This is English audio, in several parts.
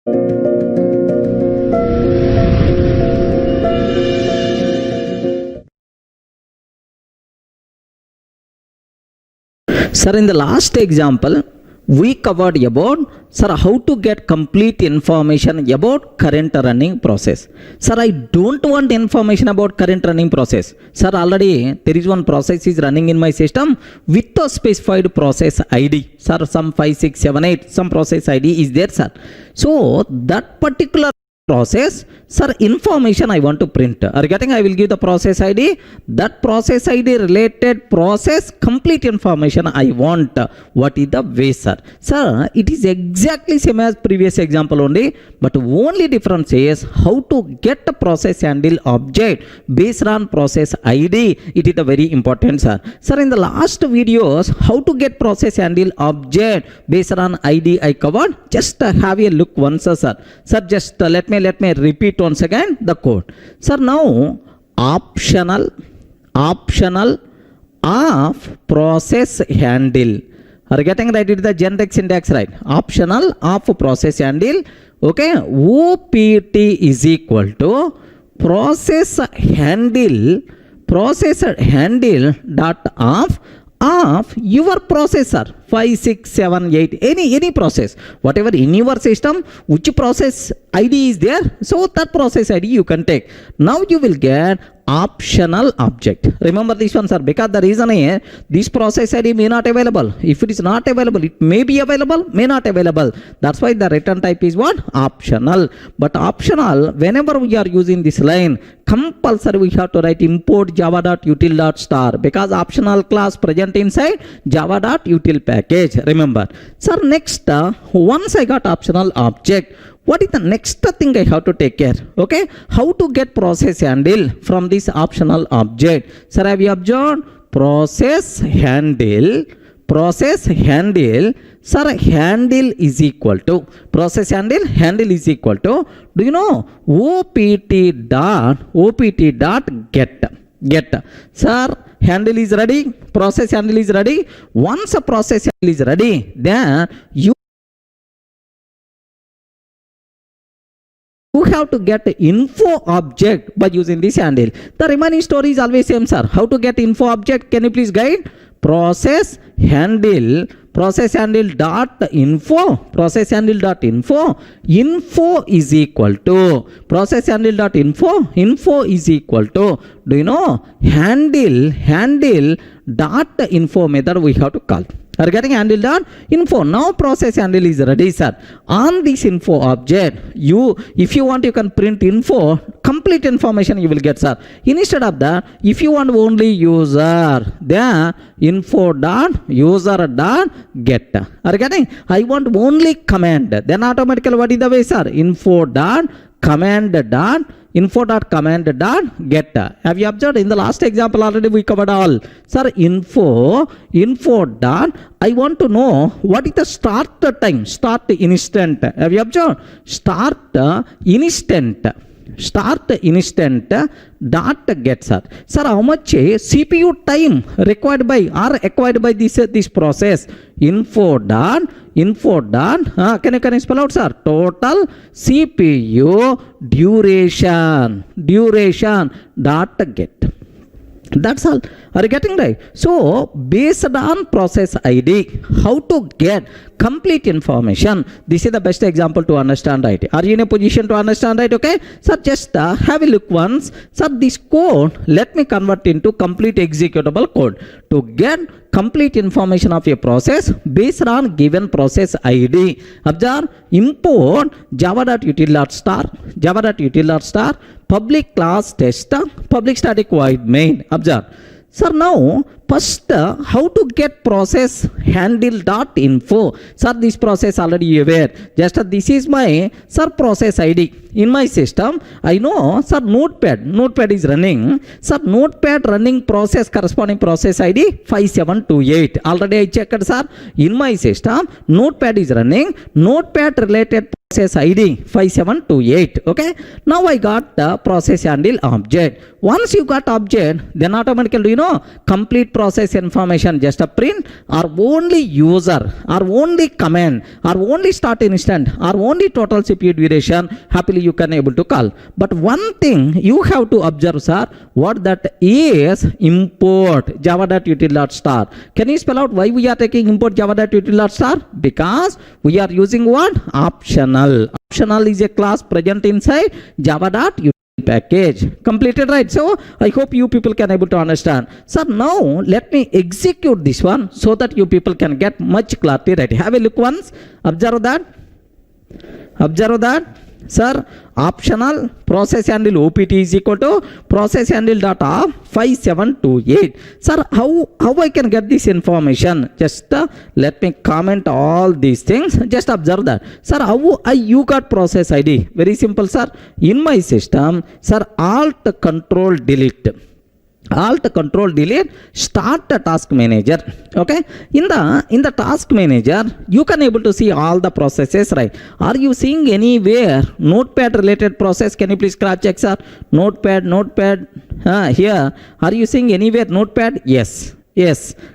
Sir, in the last example, we covered about, sir, how to get complete information about current running process. Sir, I don't want information about current running process. Sir, already there is one process is running in my system with a specified process ID. Sir, some 5, 6, 7, 8, some process ID is there, sir. So, that particular process, sir, information I want to print. Are you getting? I will give the process ID. That process ID related process complete information I want. What is the way, sir? Sir, it is exactly same as previous example only, but only difference is how to get the process handle object based on process ID. It is the very important, sir. Sir, in the last videos, how to get process handle object based on ID I covered. Just have a look once, sir. Sir, just let me repeat once again the code. Sir, now optional of process handle. Are you getting right? It is the generic syntax, right? Optional of process handle. Okay, OPT is equal to process handle dot of your processor 5, 6, 7, 8, any process, whatever in your system, which process ID is there, so that process ID you can take. Now you will get optional object. Remember this one, sir, because the reason is this process ID may not available. If it is not available, it may be available, may not available. That's why the return type is what? Optional. But optional, whenever we are using this line, compulsory we have to write import java.util.star because optional class present inside java.util package. Remember. Sir, next, once I got optional object, what is the next thing I have to take care? Okay, how to get process handle from this optional object? Sir, have you observed? Process handle. Sir, handle is equal to process handle is equal to, do you know, OPT dot get. Sir, handle is ready, process handle is ready. Once a process handle is ready, then you have to get the info object by using this handle. The remaining story is always same, sir. How to get info object? Can you please guide? Process handle dot info. Info is equal to process handle dot info is equal to, do you know, handle dot info method we have to call. Are getting handle dot info. Now process handle is ready, sir. On this info object, if you want, you can print info, complete information you will get, sir. Instead of that, if you want only user, then info dot user dot get. Are getting? I want only command. Then automatically what is the way, sir? Info dot command dot get. Have you observed? In the last example already we covered all. Sir, info dot, I want to know what is the start time, start instant. Have you observed? Start instant dot get, sir. Sir, how much CPU time required by this process? Info dot can you spell out, sir? Total CPU duration dot get. That's all. Are you getting right? So, based on process ID, how to get complete information. This is the best example to understand, right? Are you in a position to understand, right? Okay. So, just have a look once. So, this code, let me convert into complete executable code. To get complete information of a process based on given process ID. Observe, import java.util.star public class test public static void main. Observe. Sir, now first how to get process handle dot info. Sir, this process already you aware. Just this is my, sir, process ID in my system. I know, sir, notepad is running. Sir, notepad running process corresponding process ID 5728. Already I checked, sir, in my system notepad is running. Notepad related process ID 5728. Okay, now I got the process handle object. Once you got object, then automatically, you know, complete process information, just a print, or only user, or only command, or only start instant, or only total CPU duration, happily you can able to call. But one thing you have to observe, sir, what that is import java.util.star. Can you spell out why we are taking import java.util.star? Because we are using what? Optional. Optional is a class present inside java.util package. Completed, right? So I hope you people can able to understand. Sir, now let me execute this one so that you people can get much clarity, right? Have a look once. Observe that. Observe that. Sir, optional process handle OPT is equal to process handle data 5728. Sir, how I can get this information? Just let me comment all these things. Just observe that. Sir, how you got process ID? Very simple, sir. In my system, sir, Alt Control Delete. Alt Control Delete, start the task manager. Okay, in the task manager you can able to see all the processes, right? Are you seeing anywhere notepad related process? Can you please cross check, sir? Notepad here, are you seeing anywhere notepad? Yes.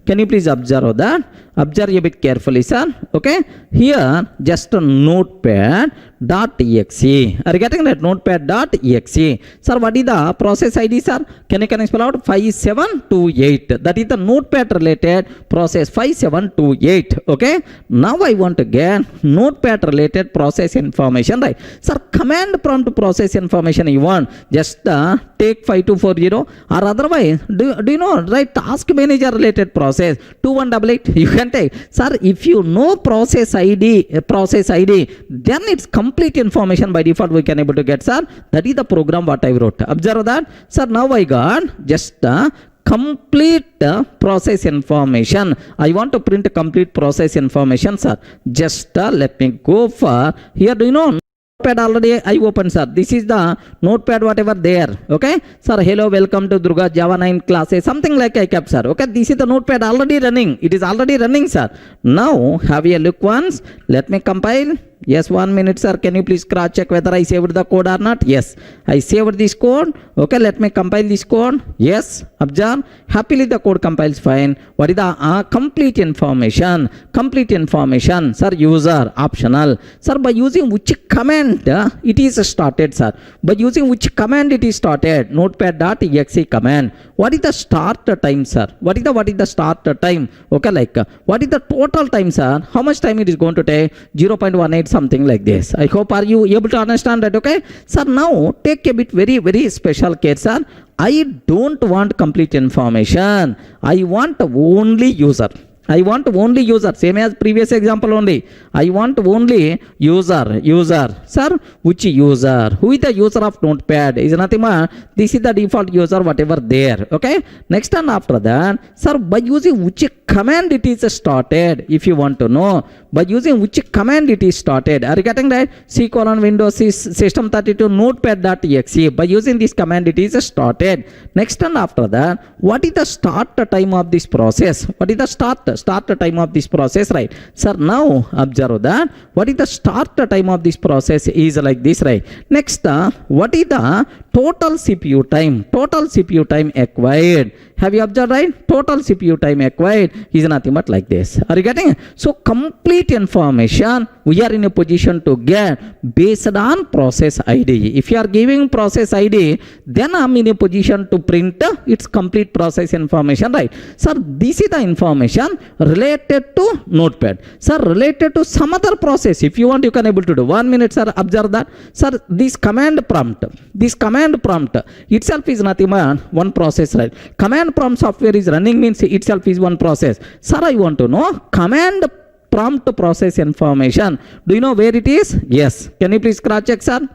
Can you please observe that? Observe a bit carefully, sir. Okay, here just a notepad.exe. Are you getting that? Notepad.exe. Sir, what is the process ID, sir? Can you spell out? 5728. That is the notepad related process 5728. Okay, now I want to get notepad related process information, right? Sir, command prompt process information you want, just take 5240, or otherwise do you know, right? Task manager related process 2188 you can take. Sir, if you know process ID, then it's complete information by default we can able to get, sir. That is the program what I wrote. Observe that. Sir, now I got just complete process information. I want to print complete process information, sir. Just let me go for here. Do you know notepad already I opened, sir? This is the notepad whatever there. Okay, sir, hello, welcome to Durga Java 9 classes, something like I kept, sir. Okay, this is the notepad already running. It is already running, sir. Now have a look once. Let me compile. Yes, 1 minute, sir. Can you please cross check whether I saved the code or not? Yes, I saved this code. Okay, let me compile this code. Yes, observe. Happily the code compiles fine. What is the complete information? Complete information, sir. User optional, sir. By using which command it is started, sir? By using which command it is started? Notepad.exe command. What is the start time, sir? What is the start time? Okay, like what is the total time, sir? How much time it is going to take? 0.18, something like this. I hope are you able to understand that? Okay, sir, now take a bit very special care, sir. I don't want complete information. I want only user. I want only user, same as previous example only. I want only user. Sir, which user? Who is the user of notepad? Is nothing more. This is the default user, whatever there. Okay. Next and after that, sir, by using which command it is started? If you want to know, by using which command it is started? Are you getting that? C:\Windows system32 notepad.exe. By using this command it is started. Next and after that, what is the start time of this process? What is the start time of this process, right? Sir, now observe that. What is the start time of this process is like this, right? Next, what is the total CPU time? Total CPU time acquired. Have you observed, right? Total CPU time acquired is nothing but like this. Are you getting? So complete information we are in a position to get based on process ID. If you are giving process ID, then I am in a position to print its complete process information, right? Sir, this is the information related to notepad. Sir, related to some other process, if you want you can able to do. 1 minute, sir. Observe that. Sir, this command prompt itself is nothing but one process, right? Command prompt software is running means itself is one process. Sir, I want to know command prompt process information. Do you know where it is? Yes. Can you please cross check, sir?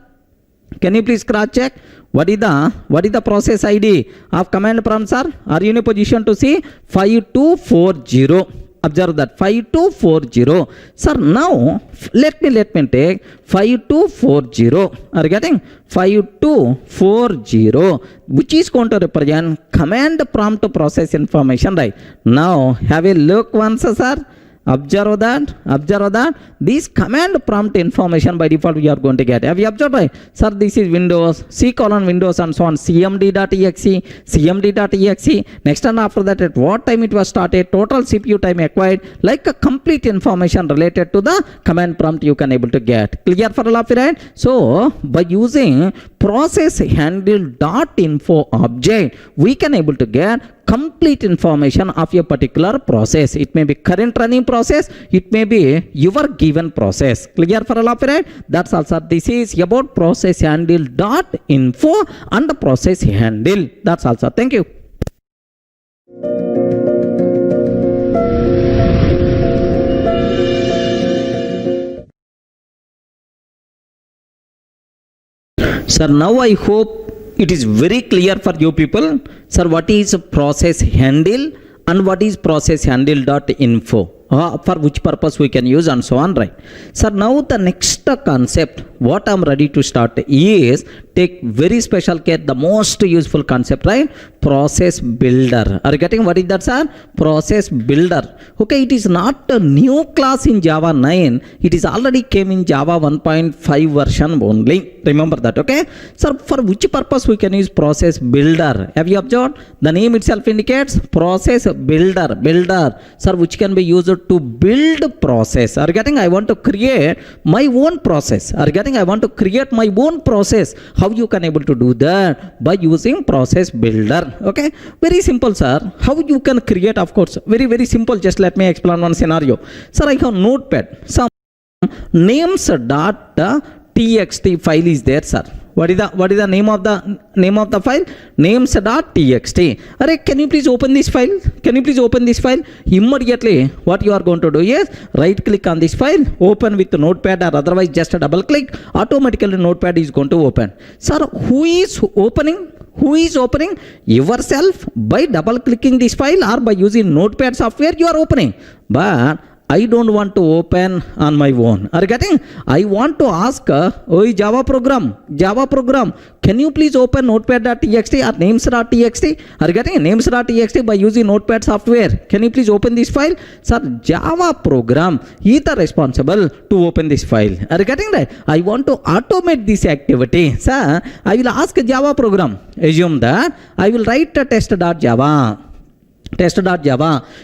Can you please cross check? What is the process ID of command prompt, sir? Are you in a position to see? 5240. Observe that 5240. Sir, now let me take 5240. Are you getting? 5240, which is going to represent command prompt process information, right? Now have a look once, sir. Observe that. This command prompt information by default we are going to get. Have you observed, right? Sir, this is Windows, Windows and so on, cmd.exe. Next and after that, at what time it was started, total CPU time acquired, like a complete information related to the command prompt you can able to get. Clear for all of you, right? So, by using process handle dot info object, we can able to get complete information of a particular process. It may be current running process, it may be your given process. Clear for all of you, right? That's also, this is about process handle dot info and the process handle. That's also. Thank you. Sir, now I hope it is very clear for you people. Sir, what is process handle and what is process handle dot info? For which purpose we can use and so on, right? Sir, now the next concept what I'm ready to start is take very special care, the most useful concept, right? Process builder. Are you getting what is that, sir? Process builder. Okay, it is not a new class in Java 9. It is already came in Java 1.5 version only. Remember that, okay? Sir, for which purpose we can use process builder? Have you observed? The name itself indicates process builder. Sir, which can be used to build process. Are you getting? I want to create my own process. Are you getting? I want to create my own process. How you can able to do that? By using process builder. Okay, very simple, sir. How you can create? Of course, very simple. Just let me explain one scenario. Sir, I have notepad. Some names dot txt file is there, sir. What is the name of the file? Names.txt. Array, can you please open this file? Immediately, what you are going to do is right click on this file, open with notepad, or otherwise just a double click. Automatically notepad is going to open. Sir, who is opening? Yourself by double clicking this file, or by using notepad software you are opening. But I don't want to open on my own. Are you getting? I want to ask, Java program, can you please open notepad.txt or names.txt? Are you getting? Names.txt by using notepad software. Can you please open this file? Sir, Java program is the responsible to open this file. Are you getting that? I want to automate this activity. Sir, I will ask Java program. Assume that I will write a test.java.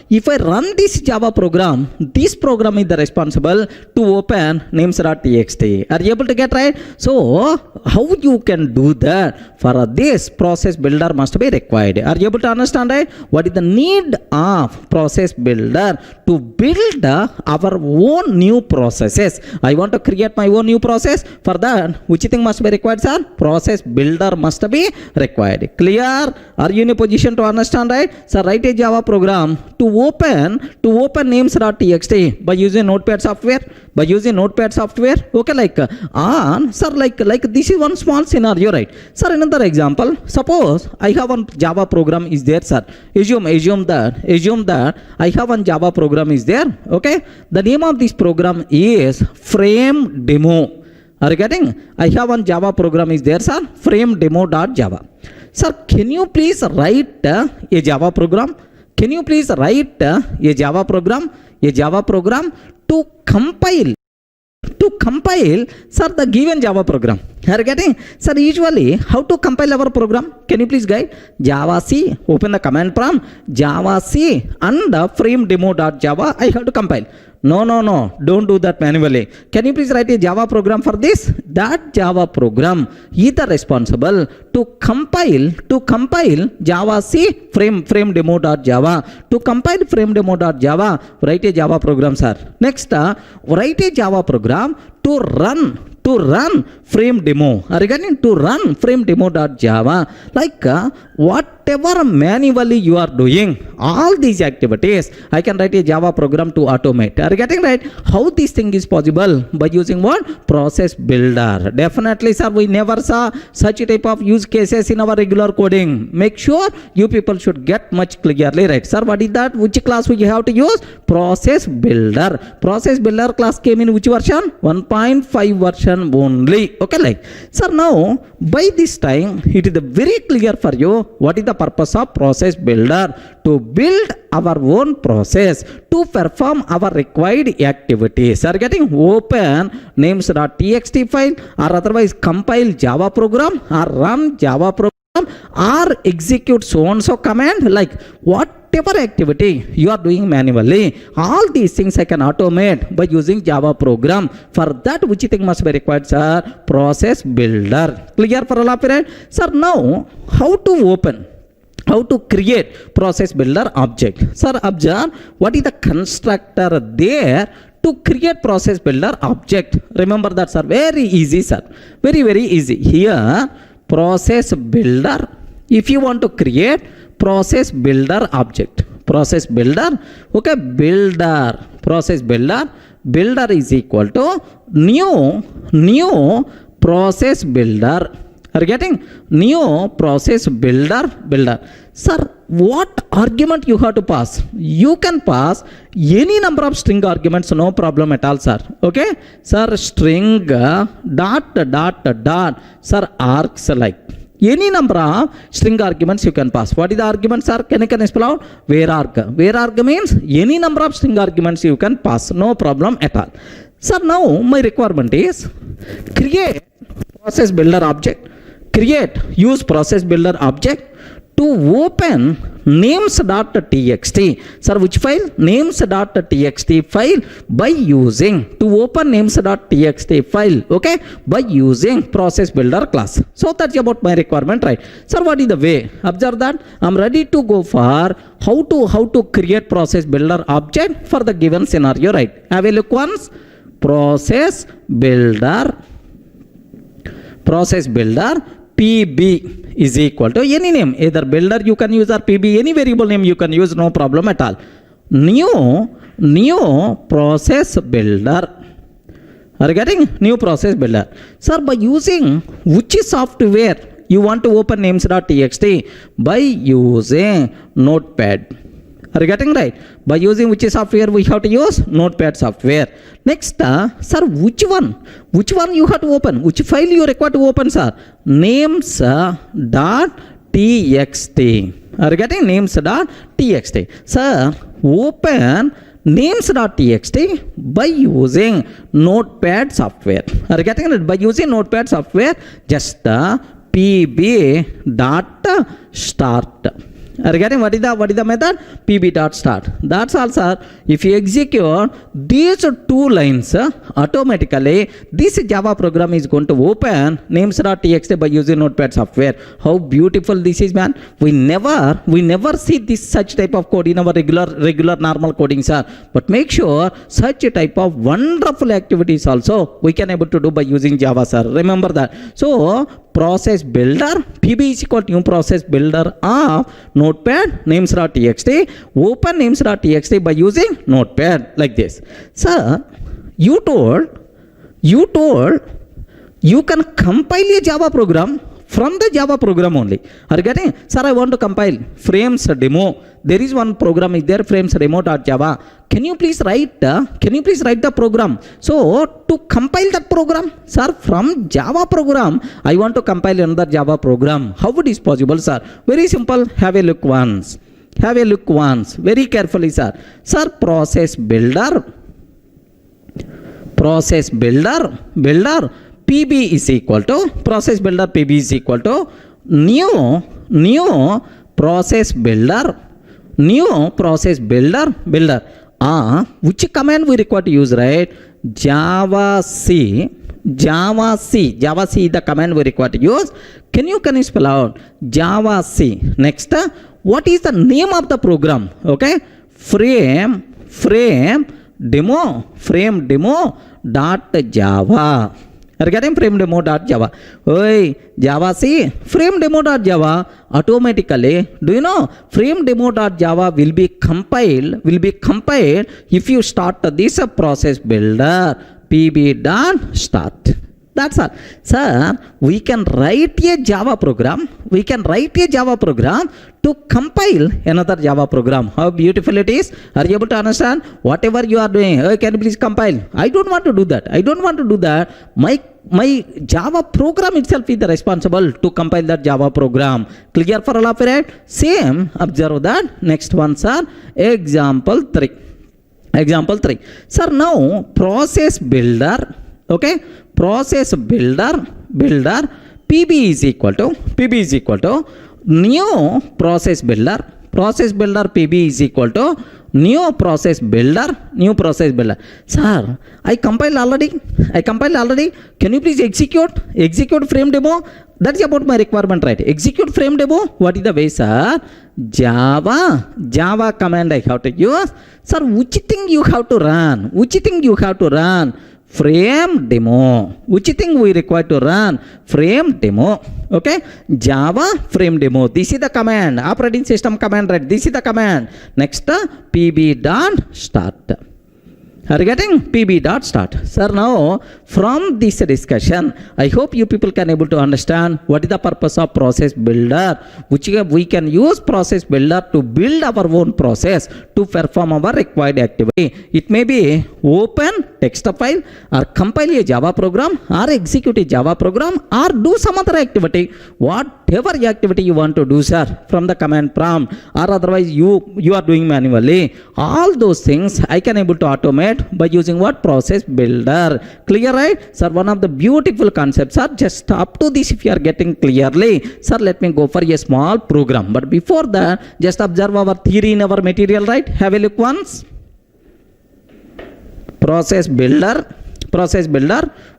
If I run this Java program, this program is the responsible to open names.txt. Are you able to get right? So, how you can do that? For this, process builder must be required. Are you able to understand, right? What is the need of process builder? To build our own new processes. I want to create my own new process. For that, which thing must be required, sir? Process builder must be required. Clear? Are you in a position to understand, right? So, write a Java program to open names.txt by using notepad software. Okay, like this is one small scenario, right? Sir, another example. Suppose I have one Java program is there, sir. Assume that I have one Java program is there. Okay, the name of this program is frame demo. Are you getting? I have one Java program is there, sir. Frame demo.java. Sir, can you please write a Java program? Can you please write a Java program to compile, sir, the given Java program? Are you getting? Sir, usually, how to compile our program? Can you please guide? Java C, open the command prompt, Java C and frame demo.java, I have to compile. No, don't do that manually. Can you please write a Java program for this? That Java program is the responsible to compile Java C frame demo.java. To compile frame demo.java, write a Java program, sir. Next, write a Java program to run frame demo. Are you getting? To run frame demo.java. Like whatever manually you are doing, all these activities, I can write a Java program to automate. Are you getting right? How this thing is possible? By using what? Process builder. Definitely, sir, we never saw such a type of use cases in our regular coding. Make sure you people should get much clearly right. Sir, what is that? Which class we have to use? Process builder. Process builder class came in which version? 1.5 version only. Okay, like. Sir, now, by this time, it is very clear for you what is the purpose of process builder. To build our own process to perform our required activities. Are getting open names.txt file or otherwise compile Java program or run Java program or execute so and so command, like whatever activity you are doing manually, all these things I can automate by using Java program. For that, which thing must be required, sir? Process builder. Clear for all of you, right? Sir, now how to open, how to create process builder object? Sir, observe what is the constructor there to create process builder object. Remember that, sir. Very easy, sir. Very, very easy. Here, process builder, if you want to create process builder object, process builder, okay, builder, process builder, builder is equal to new process builder. Are getting new process builder. Sir, what argument you have to pass? You can pass any number of string arguments, no problem at all, sir. Okay, sir, string dot, sir, args, like any number of string arguments you can pass. What is the argument, sir? Can you spell out? Where arg means any number of string arguments you can pass, no problem at all. Sir, now my requirement is create process builder object, use process builder object to open names.txt. Sir, which file? Names.txt file by using, to open names.txt file, okay, by using process builder class. So that's about my requirement, right? Sir, what is the way? Observe that I'm ready to go for how to create process builder object for the given scenario, right? Have a look once. Process builder PB is equal to any name, either builder you can use or PB, any variable name you can use, no problem at all. New process builder. Are getting new process builder? Sir, by using which software you want to open names.txt? By using Notepad. Are you getting right? By using which software we have to use? Notepad software. Next, sir, which one you have to open? Which file you require to open, sir? Names.txt. Are you getting names.txt? Sir, open names.txt by using Notepad software. Are you getting it? By using Notepad software, just pb.start. Are you getting what is the method? pb.start. That's all, sir. If you execute these two lines, automatically this Java program is going to open names.txt by using Notepad software. How beautiful this is, man. We never see this such type of code in our regular normal coding, sir. But make sure such a type of wonderful activities also we can able to do by using Java, sir. Remember that. So process builder, PB is equal to new process builder of Notepad names.txt. Open names.txt by using Notepad, like this. Sir, you told you can compile a Java program from the Java program only. Are you getting? Sir, I want to compile frames demo. There is one program is there, frames demo.java. Can you please write the program? So to compile that program, sir, from Java program, I want to compile another Java program. How it is possible, sir? Very simple. Have a look once. Very carefully, sir. Sir, process builder. PB is equal to process builder. PB is equal to new process builder. Which command we require to use, right? Java C is the command we require to use. Can you spell out Java C? Next, what is the name of the program? Okay, frame demo dot Java. Are you getting frame demo dot Java? Oi, Java C, frame demo dot Java. Automatically, do you know frame demo dot Java will be compiled if you start this process builder PB dot start. That's all. Sir, we can write a Java program. We can write a Java program to compile another Java program. How beautiful it is. Are you able to understand? Whatever you are doing, can you please compile? I don't want to do that. I don't want to do that. My Java program itself is the responsible to compile that Java program. Clear for all of it? Same. Observe that. Next one, sir. Example 3. Example 3. Sir, now process builder. Okay. Process builder. PB is equal to new process builder. Process builder PB is equal to new process builder. Sir, I compiled already. Can you please execute frame demo? That is about my requirement, right? Execute frame demo. What is the way, sir? Java command I have to use. Sir, which thing you have to run? Frame demo. Which thing we require to run? Frame demo. Okay. Java frame demo. This is the command. Operating system command, right? This is the command. Next, pb.start. Are you getting? pb.start. Sir, now from this discussion, I hope you people can able to understand what is the purpose of process builder, which we can use process builder to build our own process to perform our required activity. It may be open text file or compile a Java program or execute a Java program or do some other activity. Whatever activity you want to do, sir, from the command prompt or otherwise you are doing manually. All those things I can able to automate by using what? Process builder. Clear, right? Sir, one of the beautiful concepts are just up to this if you are getting clearly. Sir, let me go for a small program. But before that, just observe our theory in our material, right? Have a look once. Process builder.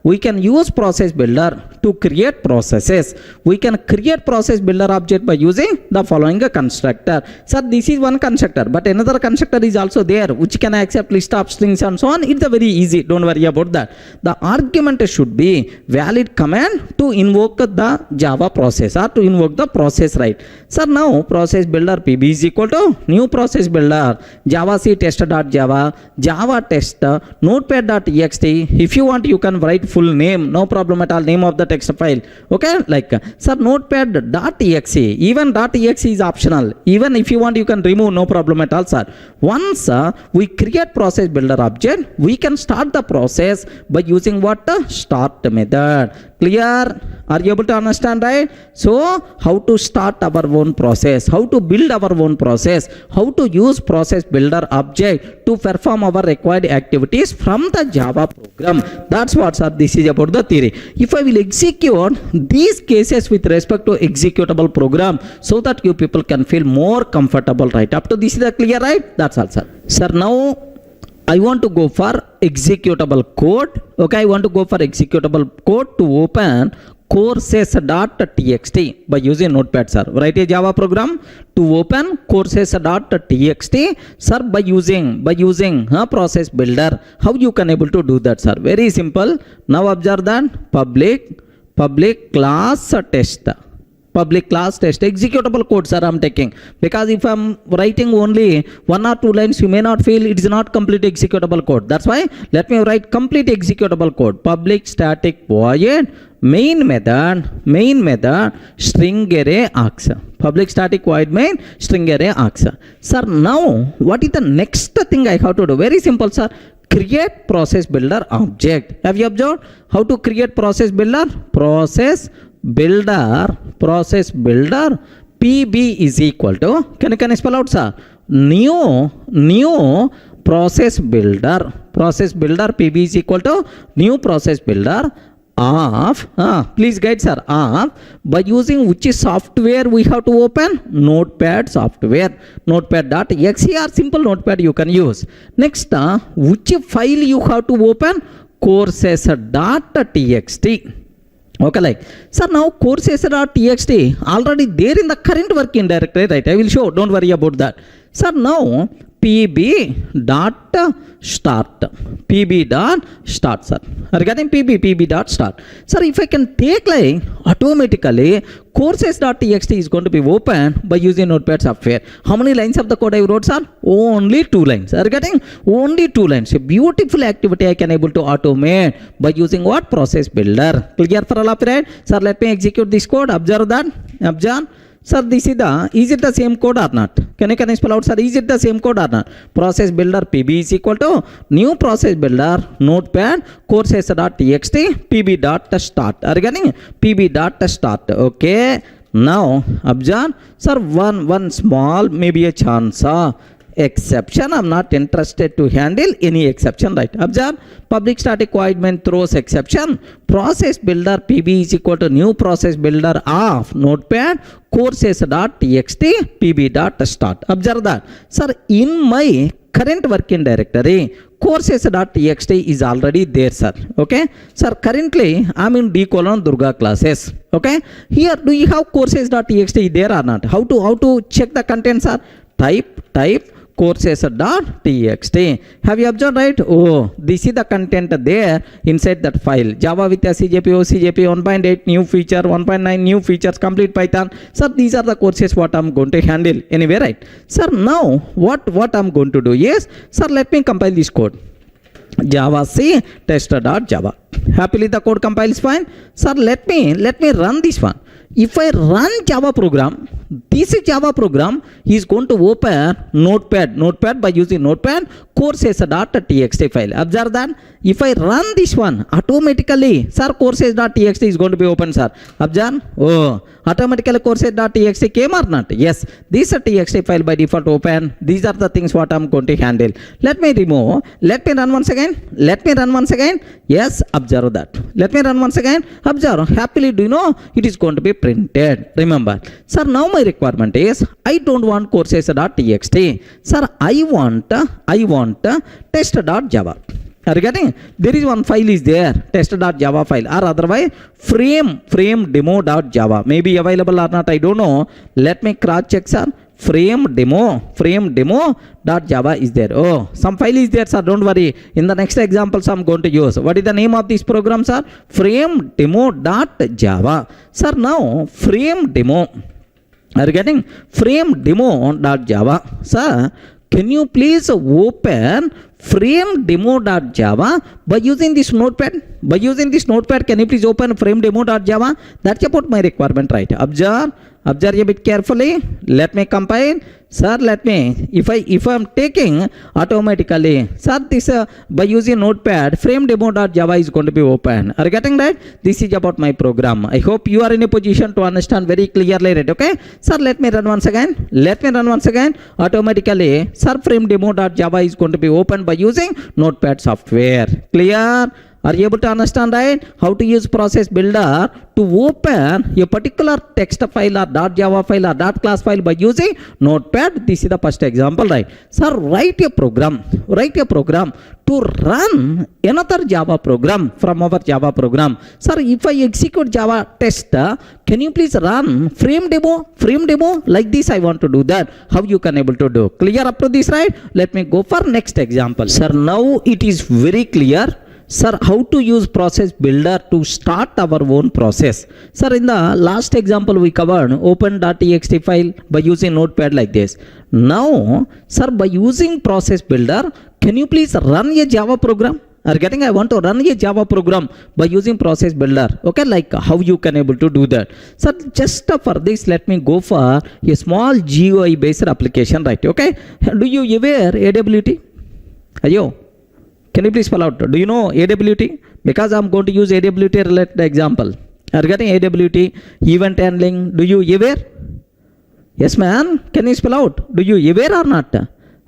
We can use process builder to create processes. We can create process builder object by using the following constructor. Sir, this is one constructor, but another constructor is also there which can accept list of strings and so on. It's very easy. Don't worry about that. The argument should be valid command to invoke the Java process or to invoke the process, right? Sir, now process builder PB is equal to new process builder Java C test.java, Java test, notepad.txt. If you want, you can write full name, no problem at all, name of the text file. Okay, like sir, notepad.exe, even .exe is optional. Even if you want, you can remove, no problem at all, sir. Once we create process builder object, we can start the process by using what? Start method. Clear? Are you able to understand, right? So, how to start our own process, how to build our own process, how to use process builder object to perform our required activities from the Java program. That's what, sir, this is about the theory. If I will execute these cases with respect to executable program so that you people can feel more comfortable, right? Up to this is clear, right? That's all, sir. Sir, now I want to go for executable code. Okay, I want to go for executable code to open courses.txt by using notepad, sir. Write a Java program to open courses.txt, sir, by using process builder. How you can able to do that, sir? Very simple. Now observe that public class test. Public class test executable code, sir, I'm taking, because if I'm writing only 1 or 2 lines, you may not feel it is not complete executable code. That's why let me write complete executable code. Public static void main method string array args. Public static void main string array args. Sir, now what is the next thing I have to do? Very simple, sir. Create process builder object. Have you observed how to create process builder? Process builder PB is equal to, can you spell out, sir? New process builder PB is equal to new process builder of please guide, sir, of by using which software we have to open? Notepad software, notepad.exe or simple notepad you can use. Next, which file you have to open? Courses.txt. Okay, like, sir, now courses.txt already there in the current working directory, right? I will show, don't worry about that. Sir, now pb dot start. pb dot start, sir. Are you getting pb dot start? Sir, if I can take like automatically courses.txt is going to be opened by using Notepad software. How many lines of the code I wrote, sir? Only 2 lines. Are you getting? Only 2 lines. A beautiful activity I can able to automate by using what? Process builder. Clear for all of you, right? Sir, let me execute this code. Observe that. Observe. Sir, this is it the same code or not? Can you spell out, sir? Is it the same code or not? Process builder pb is equal to new process builder notepad courses.txt pb dot start. Are you getting? pb dot start. Okay. Now observe, sir, one small maybe a chance exception. I'm not interested to handle any exception, right? Observe, public static void main throws exception. Process builder pb is equal to new process builder of notepad courses.txt pb dot start. Observe that, sir, in my current working directory courses.txt is already there, sir. Okay, sir, currently I'm in Durga classes. Okay, here do you have courses.txt there or not? How to check the contents, sir? Type courses.txt. Have you observed, right? Oh, this is the content there inside that file. Java with CJP, OCJP 1.8 new feature, 1.9 new features, complete Python. Sir, these are the courses what I'm going to handle anyway, right? Sir, now what I'm going to do is, sir, let me compile this code. Java C tester.java. Happily the code compiles fine. Sir, let me run this one. If I run Java program, this Java program is going to open notepad by using notepad courses.txt file. Observe that. If I run this one automatically, sir, courses.txt is going to be open, sir. Observe. Oh, automatically courses.txt came or not? Yes, this txt file by default open. These are the things what I'm going to handle. Let me remove. Let me run once again. Yes, observe that. Let me run once again. Observe. Happily, do you know it is going to be printed? Remember, sir, now my requirement is I don't want courses.txt. Sir, I want test.java. Are you getting? There is one file is there, test.java file, or otherwise frame demo.java. Maybe available or not, I don't know. Let me cross check, sir. Frame demo.java is there. Oh, some file is there, sir. Don't worry. In the next examples I'm going to use. What is the name of this program, sir? Frame demo.java. Sir, now frame demo. Are you getting? Frame demo.java. Sir, can you please open frame demo.java by using this notepad? Can you please open frame demo.java? That's about my requirement, right? Observe a bit carefully. Let me compile. Sir, if I'm taking automatically, sir, this by using notepad frame demo.java is going to be open. Are you getting that? This is about my program. I hope you are in a position to understand very clearly, right? Okay, sir, let me run once again. Automatically, sir, frame demo.java is going to be open by using notepad software. Clear? Are you able to understand, right? How to use process builder to open a particular text file or .java file or .class file by using notepad? This is the first example, right? Sir, write a program to run another Java program from our Java program. Sir, if I execute Java test, can you please run frame demo? Like this I want to do that. How you can able to do? Clear up to this, right? Let me go for next example. Sir, now it is very clear. Sir, how to use process builder to start our own process. Sir, in the last example we covered open.txt file by using notepad like this. Now, sir, by using process builder, can you please run a Java program? Are getting? I want to run a Java program by using process builder. Okay, like how you can able to do that. Sir, just for this, let me go for a small GUI based application, right? Okay, do you aware AWT? Ayo, can you please spell out? Do you know AWT? Because I'm going to use AWT related example. Are you getting AWT? Event handling. Do you aware? Yes, man. Can you spell out? Do you aware or not?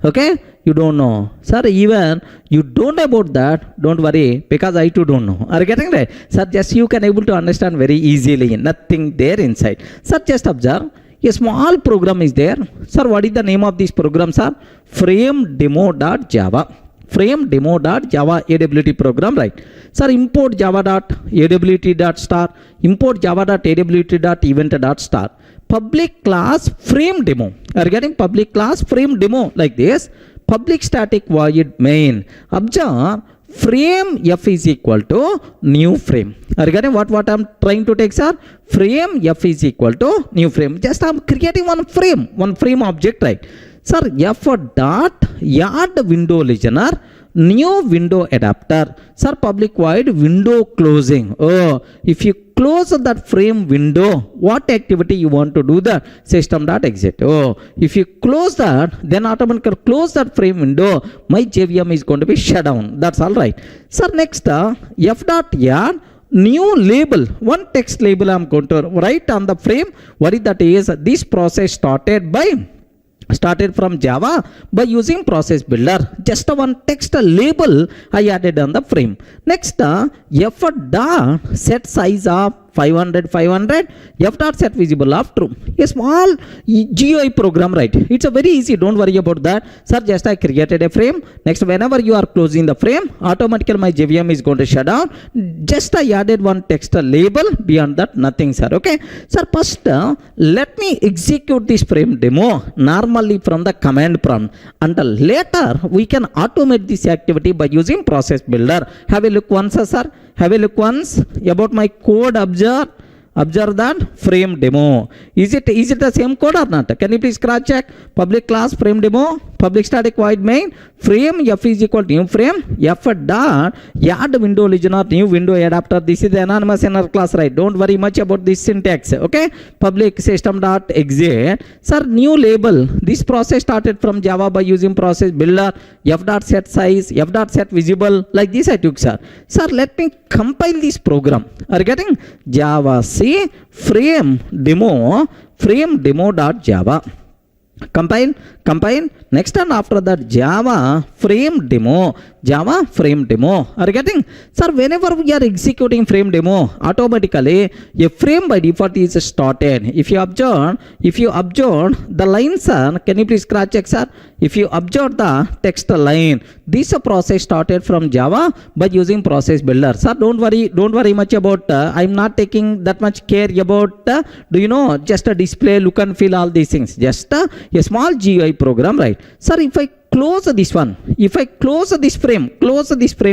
Okay, you don't know. Sir, even you don't know about that, don't worry, because I too don't know. Are you getting that? Sir, just you can able to understand very easily. Nothing there inside. Sir, just observe. A small program is there. Sir, what is the name of this program, sir? Frame demo.java. Frame demo.java AWT program, right? Sir, import java.awt.star, import java.awt.event.star, public class frame demo. Are you getting public class frame demo like this? public static void main. Observe frame f is equal to new frame. Are you getting what I'm trying to take, sir? Frame f is equal to new frame. Just I'm creating one frame object, right? Sir, f dot add window listener, new window adapter. Sir, public void window closing. Oh, if you close that frame window, what activity you want to do? The system.exit. Oh, if you close that, then automatically close that frame window, my JVM is going to be shut down. That's all right. Sir, next f dot add new label, one text label I'm going to write on the frame. What is that is this process started from Java by using process builder. Just one text label I added on the frame. Next f dot set size of 500 f dot set visible of true. A small GUI program, right? It's a very easy, don't worry about that. Sir, just I created a frame. Next, whenever you are closing the frame, automatically my JVM is going to shut down. Just I added one text label. Beyond that, nothing, sir. Okay, sir, first let me execute this frame demo normally from the command prompt, and later we can automate this activity by using process builder. Have a look once, sir. Have a look once about my code. Observe that frame demo. Is it the same code or not? Can you please cross check? Public class frame demo, public static void main, frame f is equal to new frame, f dot add window listener, new window adapter. This is the anonymous inner class, right? Don't worry much about this syntax. Okay, public system dot exit. Sir, new label. This process started from Java by using process builder, f dot set size, f dot set visible. Like this I took, sir. Sir, let me compile this program. Are you getting? Java C frame demo dot Java. Compile. Next, and after that Java frame demo. Are you getting? Sir, whenever we are executing frame demo, automatically a frame by default is started. If you observe the lines, can you please cross check, sir? If you observe the text line, this process started from Java by using process builder. Sir, don't worry much about. I'm not taking that much care about. Just a display, look and feel, all these things. Just a small GUI program, right? Sir, if I close this one, if I close this frame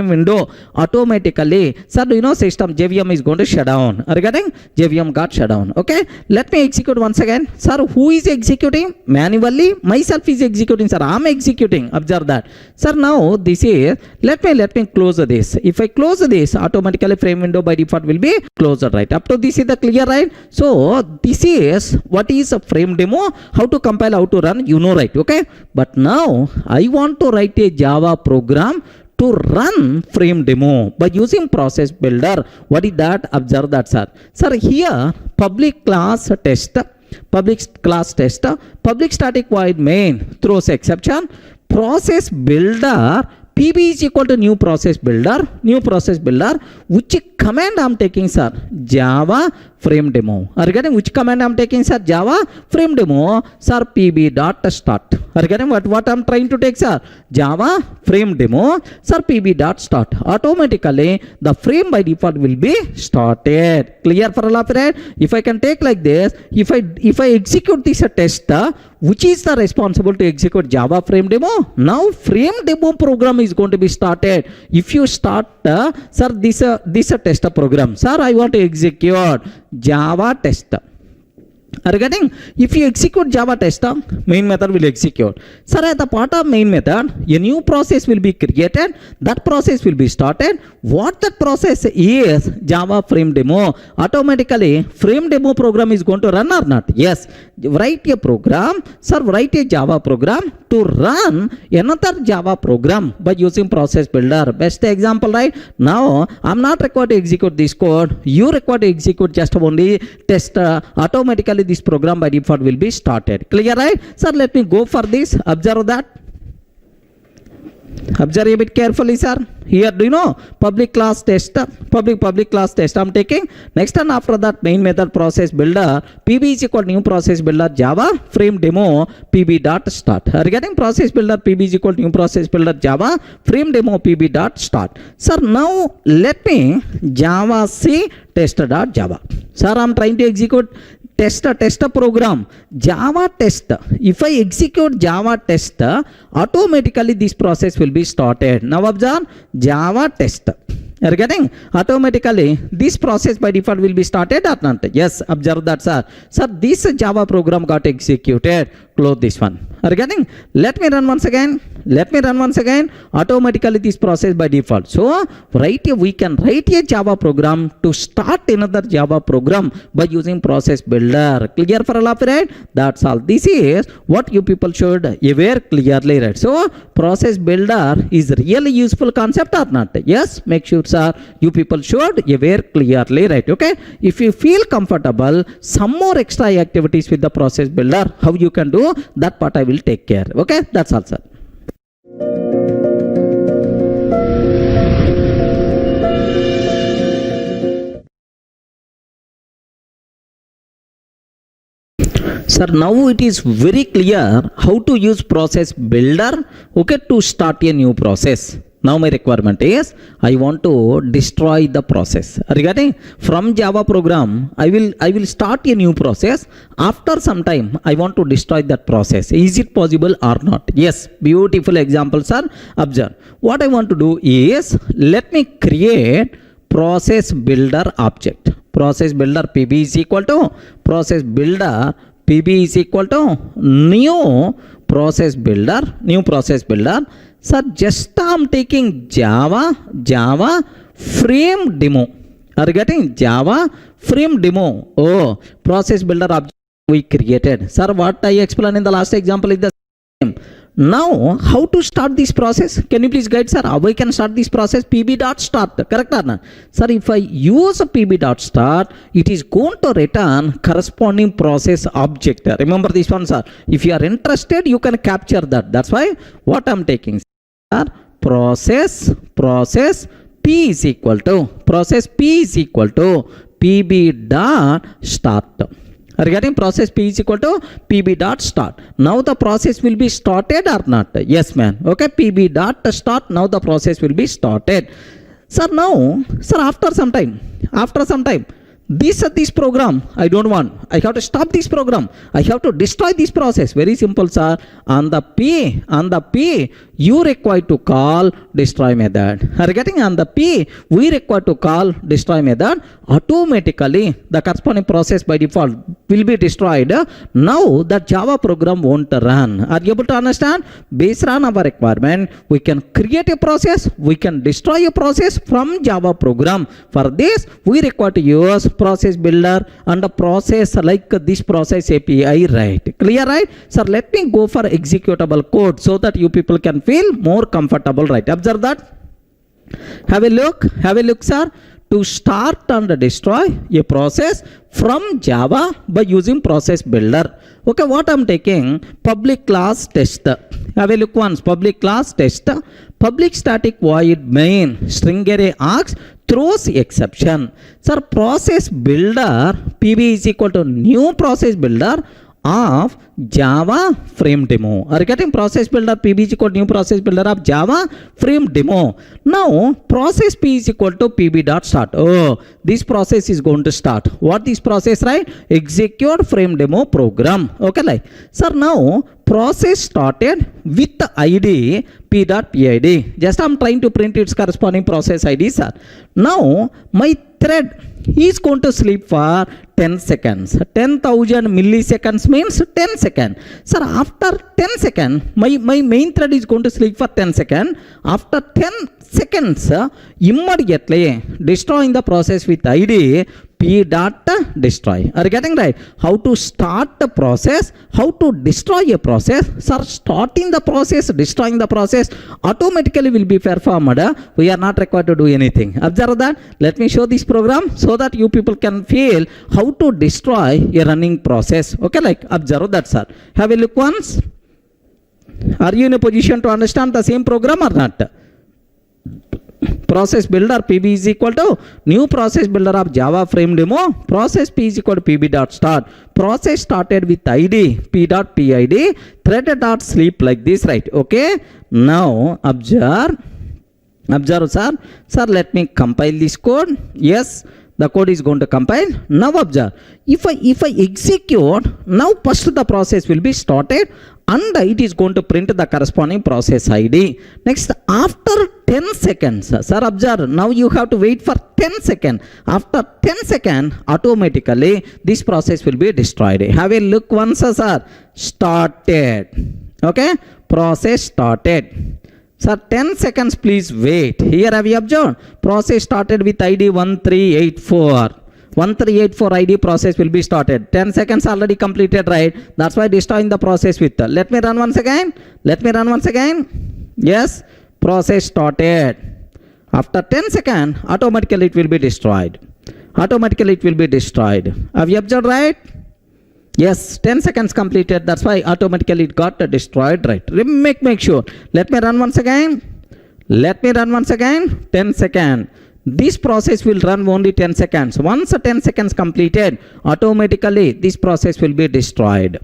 window, automatically, sir, system JVM is going to shut down. Are you getting? JVM got shut down. Okay, let me execute once again. Sir, who is executing? Manually, myself is executing, sir. I'm executing. Observe that. Sir, now this is, let me close this. If I close this, automatically frame window by default will be closed, right? Up to this is the clear, right? So this is what is a frame demo, how to compile, how to run, right? Okay, but now I want to write a Java program to run frame demo by using process builder. What is that? Observe that, sir. Sir, here public class test, public static void main throws exception, process builder PB is equal to new process builder, which command I'm taking, sir? Java frame demo. Are you getting? Which command I'm taking, sir? Java frame demo, sir, PB dot start. Are you getting what I'm trying to take, sir? Java frame demo, sir, PB dot start. Automatically, the frame by default will be started. Clear for all of it? If I can take like this, if I execute this test, which is the responsible to execute Java frame demo? Now frame demo program is going to be started. If you start, sir, this test program, sir, I want to execute Java test. Are you getting? If you execute Java test, main method will execute. Sir, at the part of main method, a new process will be created. That process will be started. What that process is? Java frame demo. Automatically, frame demo program is going to run or not? Yes. Write a program. Sir, write a Java program to run another Java program by using process builder. Best example, right? Now, I'm not required to execute this code. You require to execute just only test. Automatically, this program by default will be started. Clear, right? Sir, let me go for this. Observe that. Observe a bit carefully, sir. Here, do you know public class test, public class test I'm taking. Next, and after that, main method process builder, PB is equal to new process builder Java frame demo PB dot start. Are you getting? Process builder PB is equal to new process builder Java frame demo PB dot start. Sir, now let me Java C test dot Java. Sir, I'm trying to execute test program, Java test. If I execute Java test, automatically this process will be started. Now observe, Java test. You are getting? Automatically this process by default will be started or not? Yes, observe that, sir. Sir, this Java program got executed. Close this one. Are you getting? Let me run once again. Automatically this process by default. So we can write a Java program to start another Java program by using process builder. Clear for all of you, right? That's all. This is what you people should aware clearly, right? So process builder is really useful concept or not? Yes, make sure, sir, you people should aware clearly, right? Okay. If you feel comfortable, some more extra activities with the process builder, how you can do that part I will take care. Okay, that's all, sir. Sir, now it is very clear how to use process builder, okay, to start a new process. Now my requirement is I want to destroy the process. Regarding from Java program, I will start a new process. After some time, I want to destroy that process. Is it possible or not? Yes, beautiful examples are observed. What I want to do is let me create process builder object. Process builder PB is equal to process builder PB is equal to new process builder. Sir, just I'm taking Java frame demo. Are you getting? Java frame demo. Oh, process builder object we created. Sir, what I explained in the last example is the same. Now, how to start this process? Can you please guide, sir? How we can start this process? pb.start. Correct or not? Sir, if I use a pb.start, it is going to return corresponding process object. Remember this one, sir. If you are interested, you can capture that. That's why what I'm taking, sir, process p is equal to pb.start. Are you getting? Process P is equal to pb.start. Now the process will be started or not? Yes, man. Okay, pb.start. Now the process will be started. Sir, now, sir, after some time, this program I don't want. I have to stop this program. I have to destroy this process. Very simple, sir. On the P, you require to call destroy method. Are you getting? On the P, we require to call destroy method. Automatically, the corresponding process by default will be destroyed. Now, the Java program won't run. Are you able to understand? Based on our requirement, we can create a process. We can destroy a process from Java program. For this, we require to use process builder and a process like this process API, right? Clear, right? Sir, let me go for executable code so that you people can feel more comfortable, right? Observe that. Have a look, sir. To start and destroy a process from Java by using process builder. Okay, what I'm taking? Public class test. Have a look once. Public class test. Public static void main string array args throws exception. Sir, process builder PB is equal to new process builder of Java frame demo. Are you getting? Process builder PB is equal to new process builder of Java frame demo. Now process P is equal to pb.start. Oh, this process is going to start. What this process, right? Execute frame demo program. Okay, like, sir, now process started with the ID p.pid. Just I'm trying to print its corresponding process ID, sir. Now my thread is going to sleep for 10 seconds. 10,000 milliseconds means 10 seconds. Sir, after 10 seconds, my main thread is going to sleep for 10 seconds. After 10 seconds, immediately destroying the process with ID p.destroy. Are you getting right? How to start the process, how to destroy a process. Sir, starting the process, destroying the process automatically will be performed. We are not required to do anything. Observe that. Let me show this program so that you people can feel how to destroy a running process. Okay, like, observe that, sir. Have a look once. Are you in a position to understand the same program or not? Process builder PB is equal to new process builder of Java frame demo. Process P is equal to pb.start. Process started with ID p.pid. Thread.sleep like this, right? Okay. Now observe, sir. Sir, let me compile this code. Yes, the code is going to compile. Now observe, if I execute, now first the process will be started and it is going to print the corresponding process ID. Next, after 10 seconds, sir observe, now you have to wait for 10 seconds. After 10 seconds, automatically this process will be destroyed. Have a look once, sir. Started. Okay, process started. Sir, 10 seconds please wait. Here have you observed? Process started with ID 1384. 1384 ID process will be started. 10 seconds already completed, right? That's why destroying the process with. Let me run once again. Yes, process started. After 10 seconds, automatically it will be destroyed. Have you observed, right? Yes, 10 seconds completed. That's why automatically it got destroyed, right? Make sure. Let me run once again. 10 seconds. This process will run only 10 seconds. Once 10 seconds completed, automatically this process will be destroyed.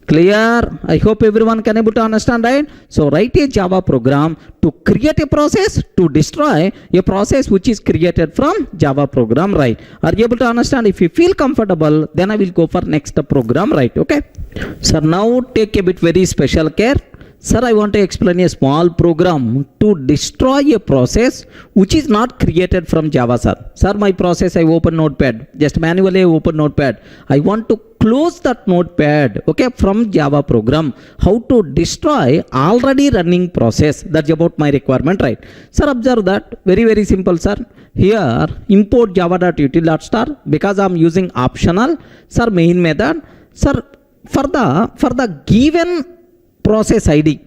Clear? I hope everyone can able to understand, right? So write a Java program to create a process to destroy a process which is created from Java program, right? Are you able to understand? If you feel comfortable, then I will go for next program, right? Okay. Sir, now take a bit very special care. Sir, I want to explain a small program to destroy a process which is not created from Java, sir. Sir, my process, I open Notepad. Just manually I open Notepad. I want to close that Notepad, okay, from Java program. How to destroy already running process. That's about my requirement, right? Sir, observe that. Very simple, sir. Here, import java.util.star because I'm using optional. Sir, main method. Sir, for the given process ID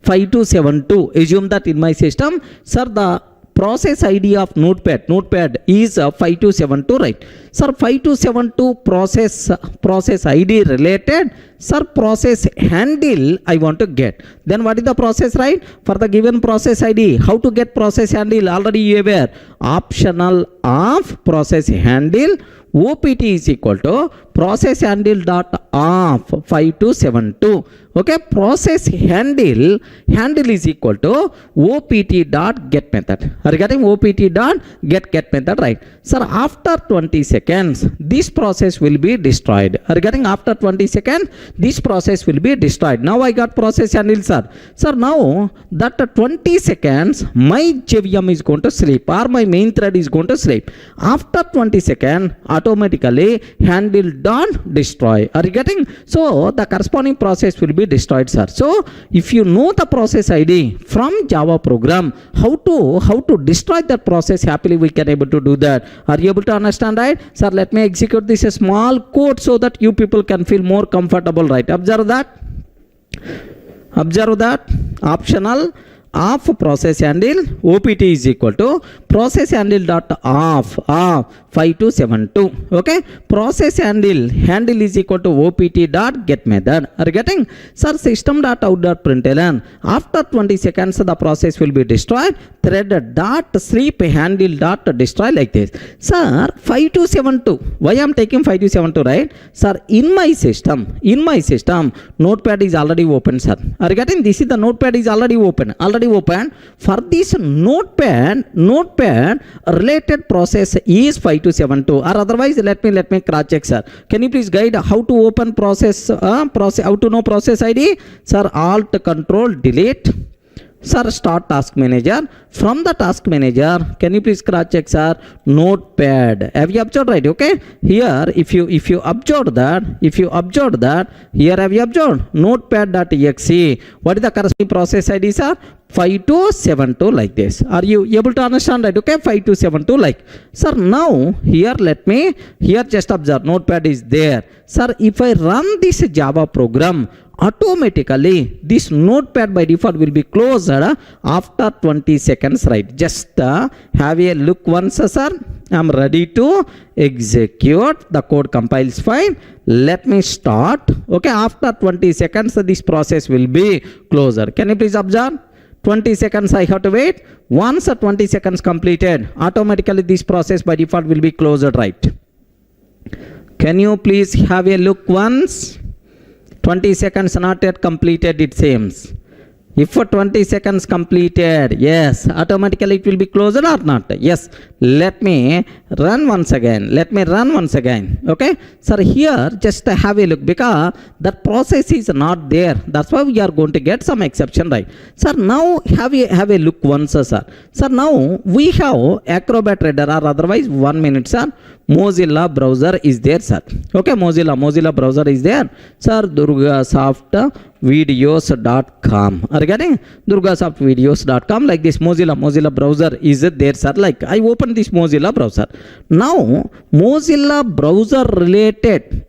5272, assume that in my system, sir, the process ID of notepad is 5272, right? Sir, 5272 process ID related, sir, process handle I want to get. Then what is the process, right? For the given process ID, how to get process handle? Already you aware, optional of process handle OPT is equal to process handle dot of 5272. Okay, process handle is equal to OPT dot get method. Are you getting? OPT dot get method, right? Sir, after 20 seconds, this process will be destroyed. Are you getting? After 20 seconds, this process will be destroyed. Now I got process handle, sir. Sir, now that 20 seconds, my JVM is going to sleep or my main thread is going to sleep. After 20 seconds, automatically handle dot destroy. Are you getting? So the corresponding process will be destroyed, sir. So if you know the process ID from Java program, how to destroy that process happily, we can able to do that. Are you able to understand, right? Sir, let me execute this small code so that you people can feel more comfortable, right? Observe that optional of process handle OPT is equal to process handle dot of 5272. Okay, process handle is equal to OPT dot get method. Are you getting? Sir, system dot out dot println, after 20 seconds the process will be destroyed. Thread dot sleep handle dot destroy, like this. Sir, 5272, why I am taking 5272, right? Sir, in my system notepad is already open, sir. Are you getting? This is the notepad is already open. For this notepad related process is 5272, or otherwise let me cross check, sir. Can you please guide how to open process how to know process ID? Sir, alt control delete. Sir, start task manager. From the task manager, can you please cross check, sir? Notepad. Have you observed, right? Okay. Here, if you observe that, here have you observed? Notepad.exe. What is the corresponding process ID, sir? 5272, like this. Are you able to understand, right? Okay, 5272, like. Sir, now here just observe, notepad is there. Sir, if I run this Java program, automatically this notepad by default will be closed after 20 seconds, right? Just have a look once, sir. I'm ready to execute. The code compiles fine. Let me start. Okay, after 20 seconds this process will be closed. Can you please observe? 20 seconds I have to wait. Once 20 seconds completed, automatically this process by default will be closed, right? Can you please have a look once? 20 seconds not yet completed, it seems. If for 20 seconds completed, yes, automatically it will be closed or not? Yes. Let me run once again. Okay. Sir, here just have a look because that process is not there. That's why we are going to get some exception, right? Sir, now have a look once, sir. Sir, now we have Acrobat Reader or otherwise 1 minute, sir. Mozilla browser is there, sir. Okay, Mozilla browser is there. Sir, durgasoftvideos.com. Are you getting? durgasoftvideos.com, like this Mozilla browser is there, sir. Like I open this Mozilla browser. Now, Mozilla browser related,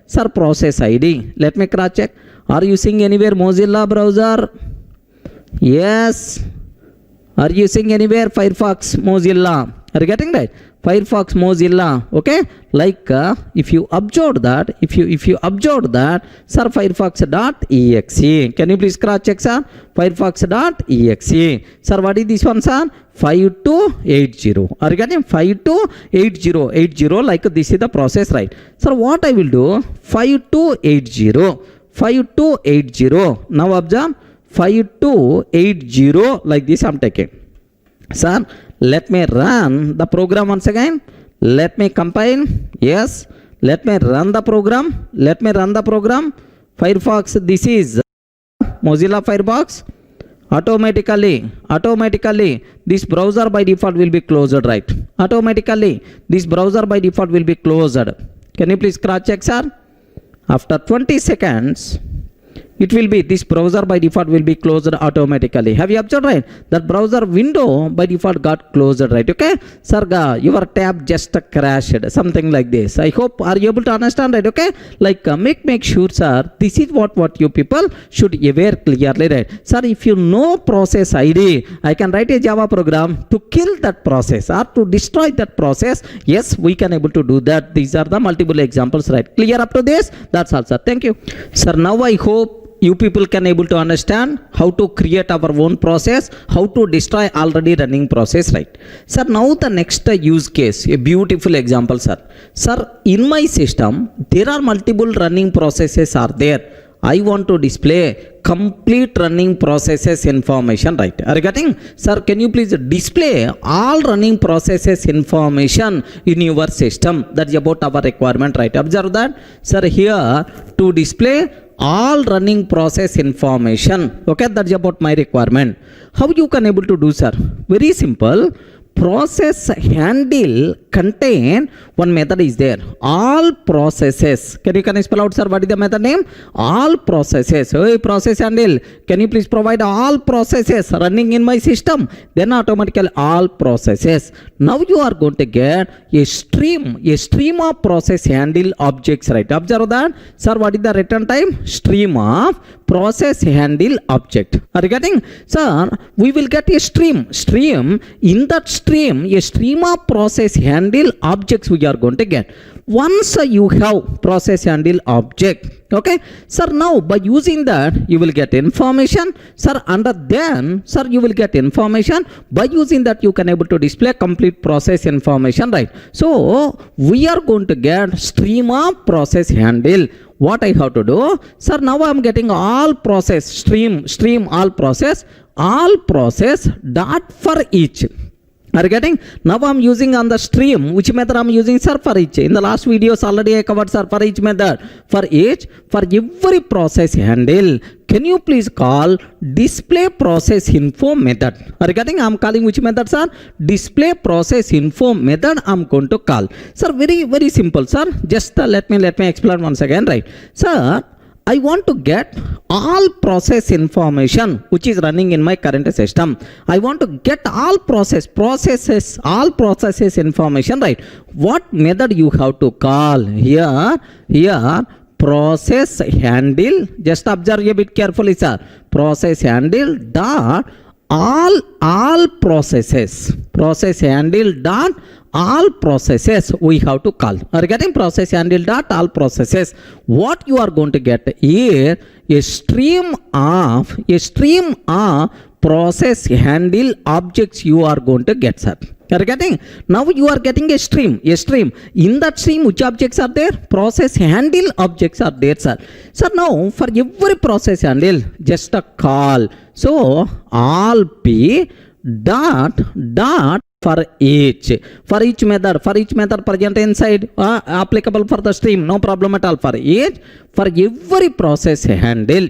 sir, process ID. Let me cross check. Are you seeing anywhere Mozilla browser? Yes. Are you seeing anywhere Firefox Mozilla? Are you getting right? Firefox Mozilla. Okay, like if you observe that, sir, Firefox.exe. Can you please cross check, sir? Firefox.exe. Sir, what is this one, sir? 5280. Are you getting? 5280. Like this is the process, right? Sir, what I will do? 5280. Now observe. 5280, like this I'm taking. Sir, let me run the program once again. Let me compile. Yes, let me run the program. Firefox, this is Mozilla Firefox. Automatically this browser by default will be closed, right? Automatically this browser by default will be closed. Can you please cross check, sir? After 20 seconds it will be, this browser by default will be closed automatically. Have you observed, right? That browser window by default got closed, right? Okay, sir, your tab just crashed, something like this. I hope, are you able to understand, right? Okay, like make sure, sir, this is what you people should aware clearly, right? Sir, if you know process ID, I can write a Java program to kill that process or to destroy that process. Yes, we can able to do that. These are the multiple examples, right? Clear up to this? That's all, sir. Thank you, sir. Now I hope you people can able to understand how to create our own process, how to destroy already running process, right? Sir, now the next use case, a beautiful example, sir. Sir, in my system there are multiple running processes are there. I want to display complete running processes information, right? Are you getting? Sir, can you please display all running processes information in your system? That's about our requirement, right? Observe that, sir. Here to display all running process information. Okay, that's about my requirement. How you can able to do, sir? Very simple. Process handle contain one method is there. All processes. Can you spell out, sir? What is the method name? All processes. Hey, process handle. Can you please provide all processes running in my system? Then automatically all processes. Now you are going to get a stream of process handle objects, right? Observe that, sir. What is the return time? Stream of process handle object. Are you getting? Sir, we will get a stream. In that stream, a stream of process handle objects we are going to get. Once you have process handle object, okay, sir, now by using that you will get information, sir. Under then, sir, you will get information. By using that you can able to display complete process information, right? So we are going to get stream of process handle. What I have to do, sir? Now I am getting all process stream all process dot for each. Are you getting? Now I am using on the stream. Which method I am using, sir? For each. In the last videos already I covered, sir, for each method. For every process handle, can you please call display process info method? Are you getting? I am calling which method, sir? Display process info method I am going to call. Sir, very simple, sir. Just let me explain once again, right? Sir, I want to get all process information which is running in my current system. I want to get all all processes information, right? What method you have to call? Here process handle. Just observe a bit carefully, sir. Process handle dot all processes. Process handle dot all processes we have to call. Are you getting? Process handle dot all processes. What you are going to get here, a stream of process handle objects you are going to get, sir. You are getting? Now you are getting a stream. In that stream, which objects are there? Process handle objects are there, sir. Sir, now for every process handle, just a call. So all p dot for each method present inside, applicable for the stream, no problem at all. For every process handle,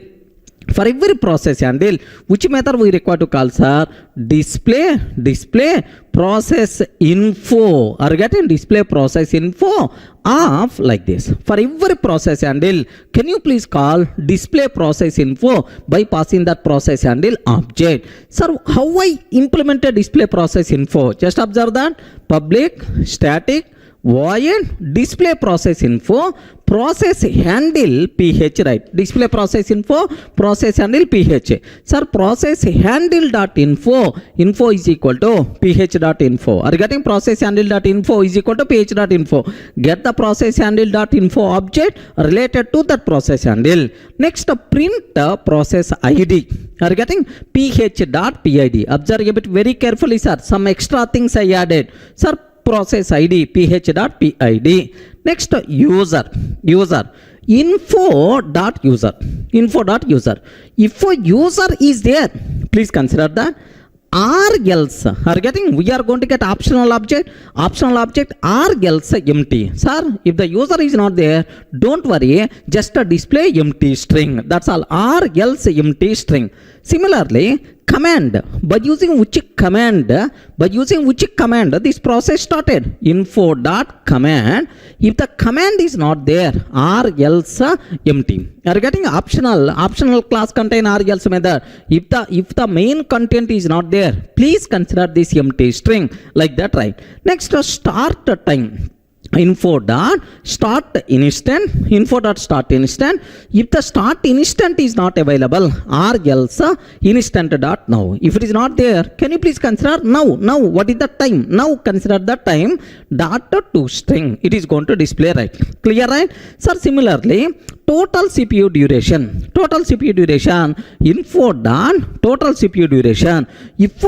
which method we require to call, sir? Display process info. Are you getting? Display process info of like this. For every process handle, can you please call display process info by passing that process handle object? Sir, how I implemented display process info? Just observe that. Public static void display process info process handle ph, right? Display process info process handle ph. Sir, process handle dot info is equal to ph dot info. Are you getting? Process handle dot info is equal to ph dot info. Get the process handle dot info object related to that process handle. Next, print process id. Are you getting? ph dot pid. Observe a bit very carefully, sir. Some extra things I added, sir. Process id ph dot pid. Next, user info dot user. If a user is there, please consider that. Or else, are getting? We are going to get optional object or else empty. Sir, if the user is not there, don't worry, just a display empty string. That's all. Or else empty string. Similarly, command, by using which command this process started? Info dot command. If the command is not there, or else empty. Are getting? Optional class contain or else method. If the main content is not there, please consider this empty string like that, right? Next, start time. Info dot start instant. If the start instant is not available, or else instant dot now. If it is not there, can you please consider now? What is the time? Now consider the time dot to string. It is going to display, right? Clear, right? Sir, similarly, total CPU duration. Info dot total CPU duration. If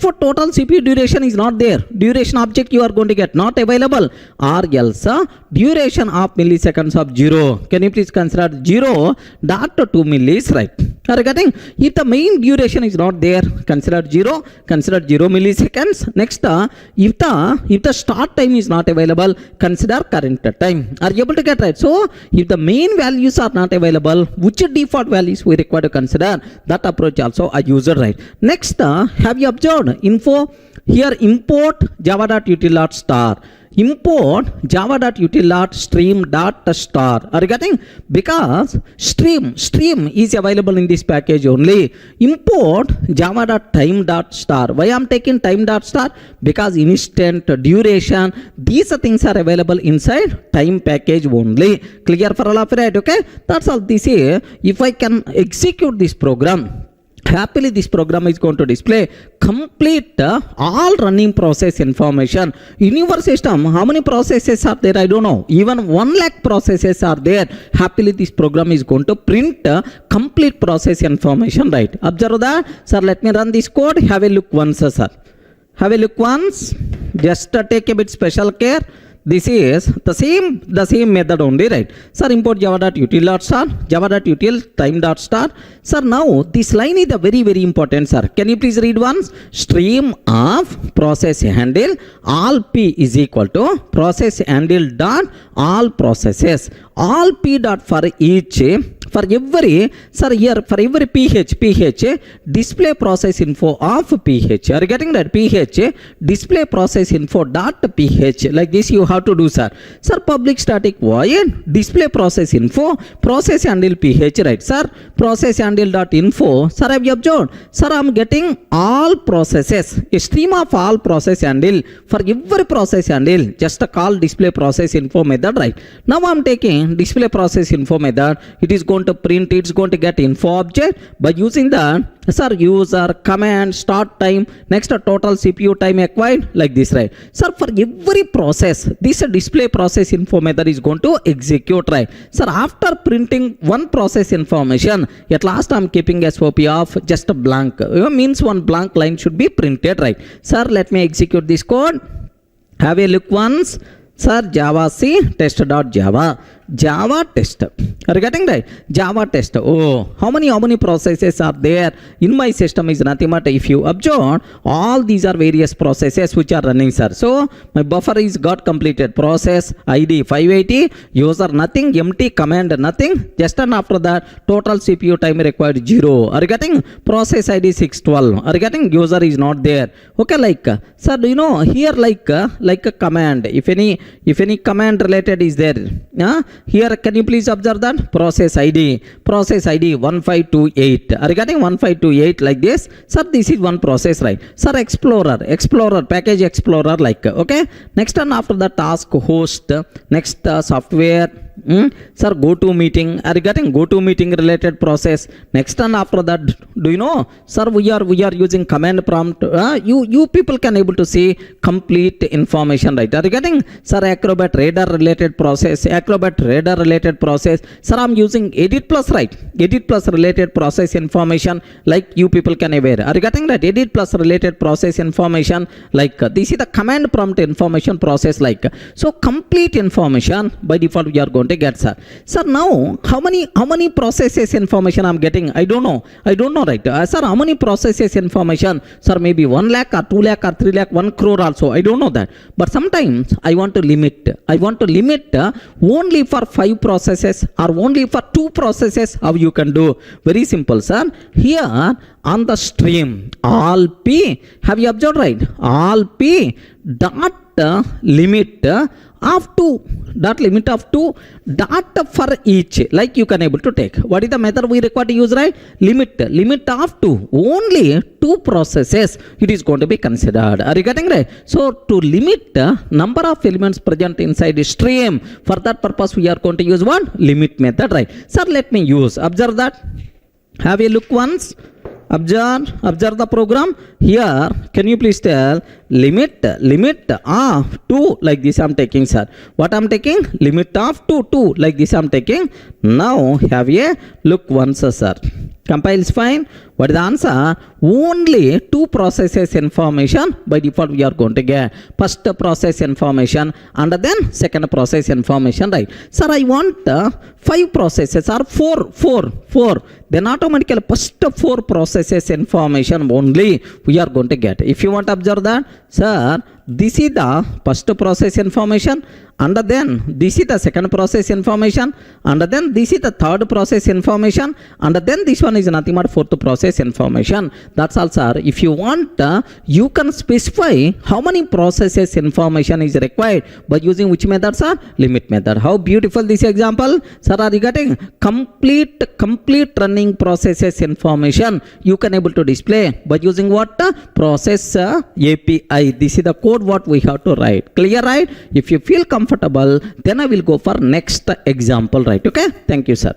a total CPU duration is not there, duration object you are going to get not available, or else duration of milliseconds of 0. Can you please consider 0 dot 2 millis, right? Are you getting? If the main duration is not there, consider 0 milliseconds. Next, if the start time is not available, consider current time. Are you able to get, right? So if the main values are not available, which default values we require to consider? That approach also a user, right? Next, have you observed info here? Import java.util.star. Import java.util.stream.star. Are you getting? Because stream is available in this package only. Import java.time.star. Why I am taking time.star? Because instant, duration, these things are available inside time package only. Clear for all of you, right? Okay, that's all. This is, if I can execute this program, happily this program is going to display complete all running process information. In your system, how many processes are there? I don't know. Even 1 lakh processes are there. Happily this program is going to print complete process information, right? Observe that. Sir, let me run this code. Have a look once, sir. Have a look once. Just take a bit special care. This is the same method only, right? Sir, import java.util.star, java.util time.star. Sir, now this line is the very important, sir. Can you please read once? Stream of process handle all p is equal to process handle dot all processes. All p dot for each, for every, sir, here for every ph display process info of ph. Are you getting that? Ph display process info dot ph. Like this you have to do, sir. Sir, public static void display process info process handle ph, right? Sir, process handle dot info. Sir, have you observed? Sir, I am getting all processes, a stream of all process handle. For every process handle, just a call display process info method, right? Now I am taking display process info method. It is going going to print, it's going to get info object. By using the user, command, start time, next total CPU time acquired, like this, right? Sir, for every process, this display process info method is going to execute, right? Sir, after printing one process information, at last I'm keeping SOP of just a blank. Means one blank line should be printed, right? Sir, let me execute this code. Have a look once. Sir, Java C test.java. Java test. Are you getting right? Java test. Oh, how many processes are there in my system is nothing but if you observe, all these are various processes which are running, sir. So my buffer is got completed. Process ID 580, user nothing, empty, command nothing. Just and after that, total CPU time required 0. Are you getting? Process ID 612. Are you getting? User is not there. Okay, like sir, do you know here like a command? If any command related is there, here can you please observe that process ID 1528. Are you getting 1528 like this? Sir, this is one process, right? Sir, explorer package explorer, like okay. Next and after the task host, next software. Sir, go to meeting. Are you getting go to meeting related process? Next and after that, do you know, sir, we are using command prompt. You people can able to see complete information, right? Are you getting? Sir, Acrobat radar related process. Sir, I'm using edit plus, right? Edit plus related process information, like you people can aware. Are you getting that? Edit plus related process information, like this is the command prompt information process, like so complete information by default we are going to get, sir. Sir, now how many processes information I'm getting? I don't know, right? Sir, how many processes information? Sir, maybe 1 lakh or 2 lakh or 3 lakh, 1 crore also. I don't know that. But sometimes I want to limit only for 5 processes or only for 2 processes. How you can do? Very simple, sir. Here on the stream, all P, have you observed, right? All P dot limit of 2 dot for each, like you can able to take. What is the method we require to use, right? Limit of 2, only 2 processes it is going to be considered. Are you getting right? So to limit number of elements present inside the stream, for that purpose we are going to use one limit method, right? Sir, let me use, observe that, have a look once. Observe the program. Here, can you please tell limit of 2, like this I'm taking, sir. What I'm taking? Limit of 2, like this I'm taking. Now have a look once, sir. Compiles fine. What is the answer? Only 2 processes information by default we are going to get. First process information and then second process information, right? Sir, I want 5 processes or 4. Then automatically first 4 processes information only we are going to get. If you want to observe that, sir, this is the first process information, and then this is the second process information, and then this is the third process information, and then this one is nothing but 4th process information. That's all, sir. If you want, you can specify how many processes information is required by using which method, sir? Limit method. How beautiful this example, sir. Are you getting? Complete running processes information you can able to display by using what? Process API. This is the code what we have to write. Clear, right? If you feel comfortable, then I will go for next example, right? Okay, thank you, sir.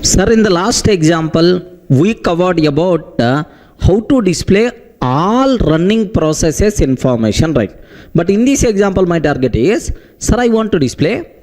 Sir, in the last example we covered about how to display all running processes information, right? But in this example my target is, sir, I want to display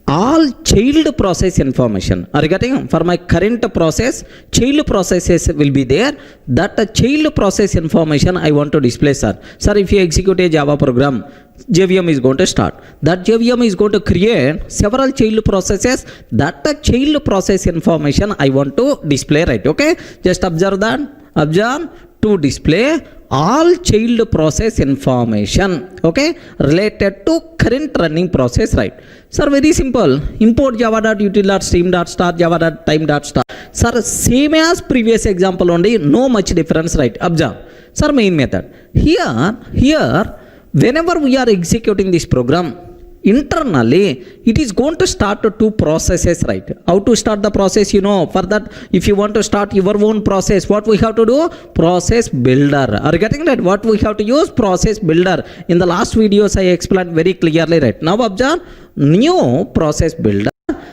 all child process information. Are you getting? For my current process, child processes will be there. That child process information I want to display, sir. Sir, if you execute a Java program, JVM is going to start. That JVM is going to create several child processes. That child process information I want to display, right? Okay, just observe that. Observe to display all child process information, okay, related to current running process, right? Sir, very simple. Import java.util.stream.start java.time.start. Sir, same as previous example only, no much difference, right? Observe. Sir, main method. Here, whenever we are executing this program, internally it is going to start two processes, right? How to start the process? For that, if you want to start your own process, what we have to do? Process builder. Are you getting that? What we have to use? Process builder. In the last videos I explained very clearly, right? Now observe, new process builder,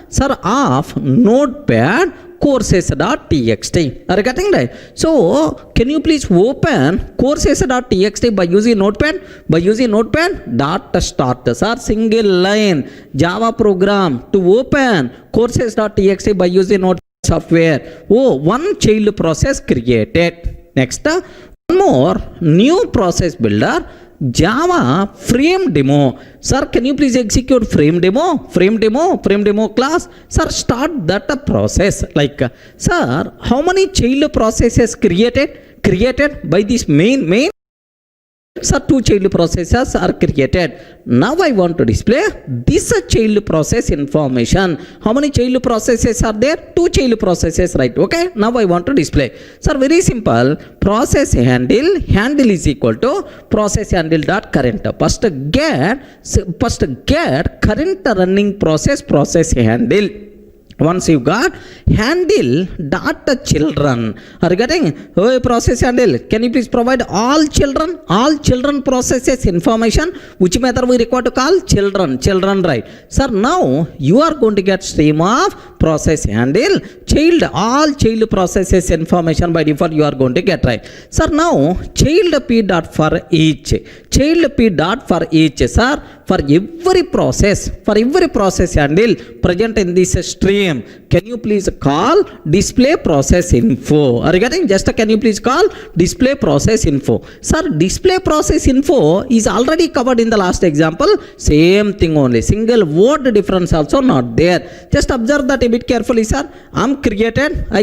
sir, of notepad courses.txt. Are you getting that? So can you please open courses.txt by using notepad? By using notepad dot start, sir, single line Java program to open courses.txt by using notepad software. One child process created. Next, one more new process builder, Java frame demo. Sir, can you please execute frame demo class? Sir, start that process. Like, sir, how many child processes created by this main? Sir, two child processes are created. Now I want to display this child process information. How many child processes are there? Two child processes, right? Okay, now I want to display. Sir, very simple. Process handle is equal to process handle dot current. First get current running process handle. Once you got handle dot children, are you getting? Process handle, can you please provide all children processes information? Which method we require to call? Children, right? Sir, now you are going to get stream of process handle all child processes information by default you are going to get, right? Sir, now child p dot for each, sir, for every process handle present in this stream, can you please call display process info? Are you getting? Just can you please call display process info? Sir, display process info is already covered in the last example. Same thing only, single word difference also not there. Just observe that a bit carefully, sir. I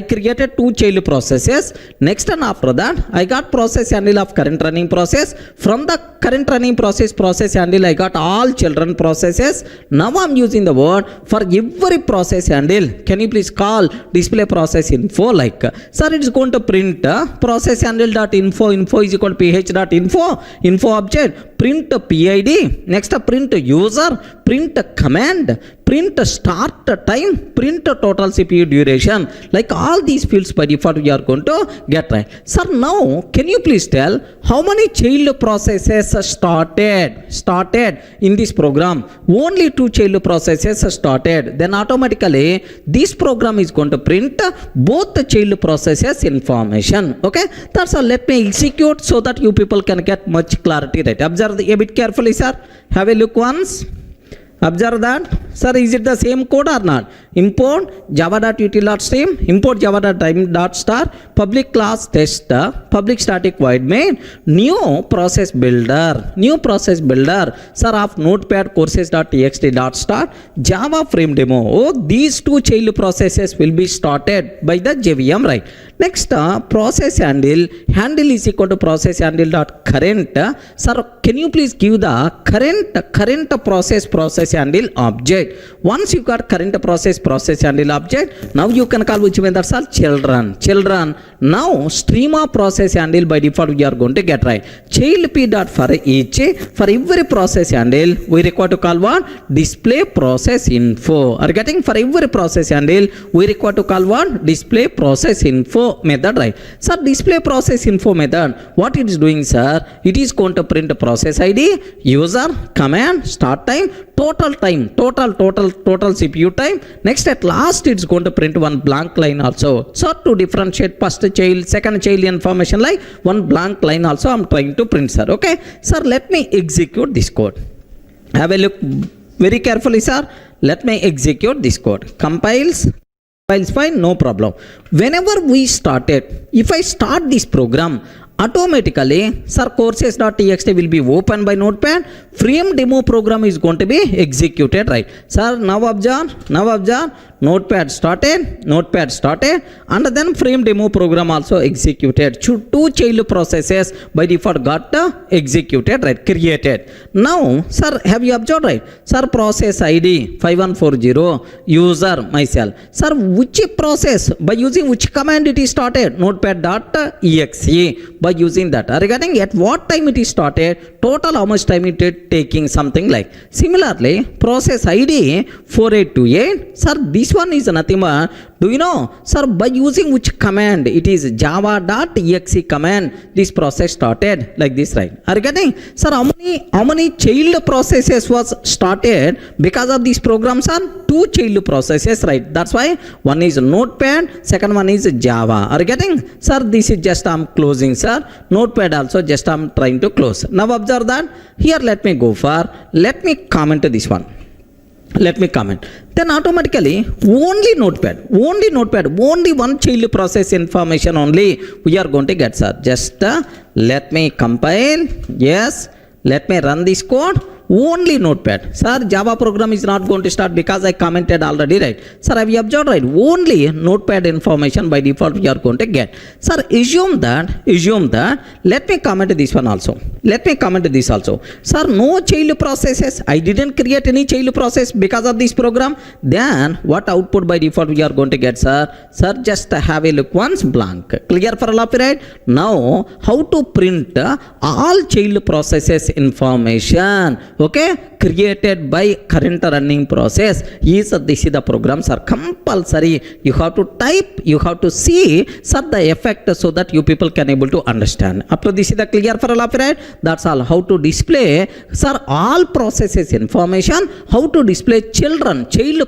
created two child processes. Next, and after that I got process handle of current running process. From the current running process handle I got all children processes. Now I'm using the word for every process handle, can you please call display process info? Like, sir, it is going to print process handle dot info is equal to ph dot info object, print PID, next print user, print command, print start time, print total CPU duration. Like all these fields by default we are going to get, right? Sir, now can you please tell how many child processes started in this program? Only two child processes started. Then automatically this program is going to print both the child processes information. Okay, that's all. Let me execute so that you people can get much clarity, right? Observe a bit carefully, sir. Have a look once. Observe that. Sir, is it the same code or not? Import java.util.stream, import java.time.star, public class test, public static void main, new process builder, sir, of notepad courses.txt.star, Java frame demo. These two child processes will be started by the JVM, right? Next, process handle is equal to process handle dot current. Sir, can you please give the current process handle object? Once you got current process handle object, now you can call which methods are children. Now stream of process handle by default we are going to get, right? Child p dot for each, for every process handle we require to call what? Display process info. Are you getting? For every process handle we require to call what? Display process info method, right? Sir, display process info method, what it is doing, sir? It is going to print process ID, user, command, start time, total CPU time. Next, at last it's going to print one blank line also. So to differentiate first child, second child information, like one blank line also I'm trying to print, sir. Okay, sir, let me execute this code. Have a look very carefully, sir. Let me execute this code. Compiles fine, no problem. Whenever we started, if I start this program, automatically, sir, courses.txt will be opened by notepad. Frame demo program is going to be executed, right? Sir, now observe, notepad started, and then frame demo program also executed. Two child processes by default got executed, right? Created. Now, sir, have you observed, right? Sir, process ID 5140, user myself. Sir, which process by using which command it is started? Notepad.exe. by using that. Regarding at what time it is started, total how much time it is taking, something like. Similarly, process ID 4828, sir, this one is nothing but, do you know, sir, by using which command? It is java.exe command, this process started like this, right? Are you getting? Sir, how many child processes was started because of these programs? Are 2 child processes, right? That's why one is notepad, second one is java. Are you getting? Sir, this is just I'm closing, sir. Notepad also just I'm trying to close. Now observe that. Here let me go for, let me comment this one. Let me comment. Then automatically only notepad, only one child process information only we are going to get, sir. Just let me compile. Yes, let me run this code. Only notepad, sir. Java program is not going to start because I commented already, right? Sir, have you observed, right? Only notepad information by default we are going to get. Sir, assume that, let me comment this one also. Let me comment this also. Sir, no child processes. I didn't create any child process because of this program. Then what output by default we are going to get, sir? Sir, just have a look once, blank. Clear for all of you, right? Now, how to print all child processes information, okay, created by current running process is, this is the program, sir. Compulsory you have to type, you have to see, sir, the effect so that you people can able to understand. Up to this is the clear for all of you, right? That's all. How to display, sir, all processes information, how to display child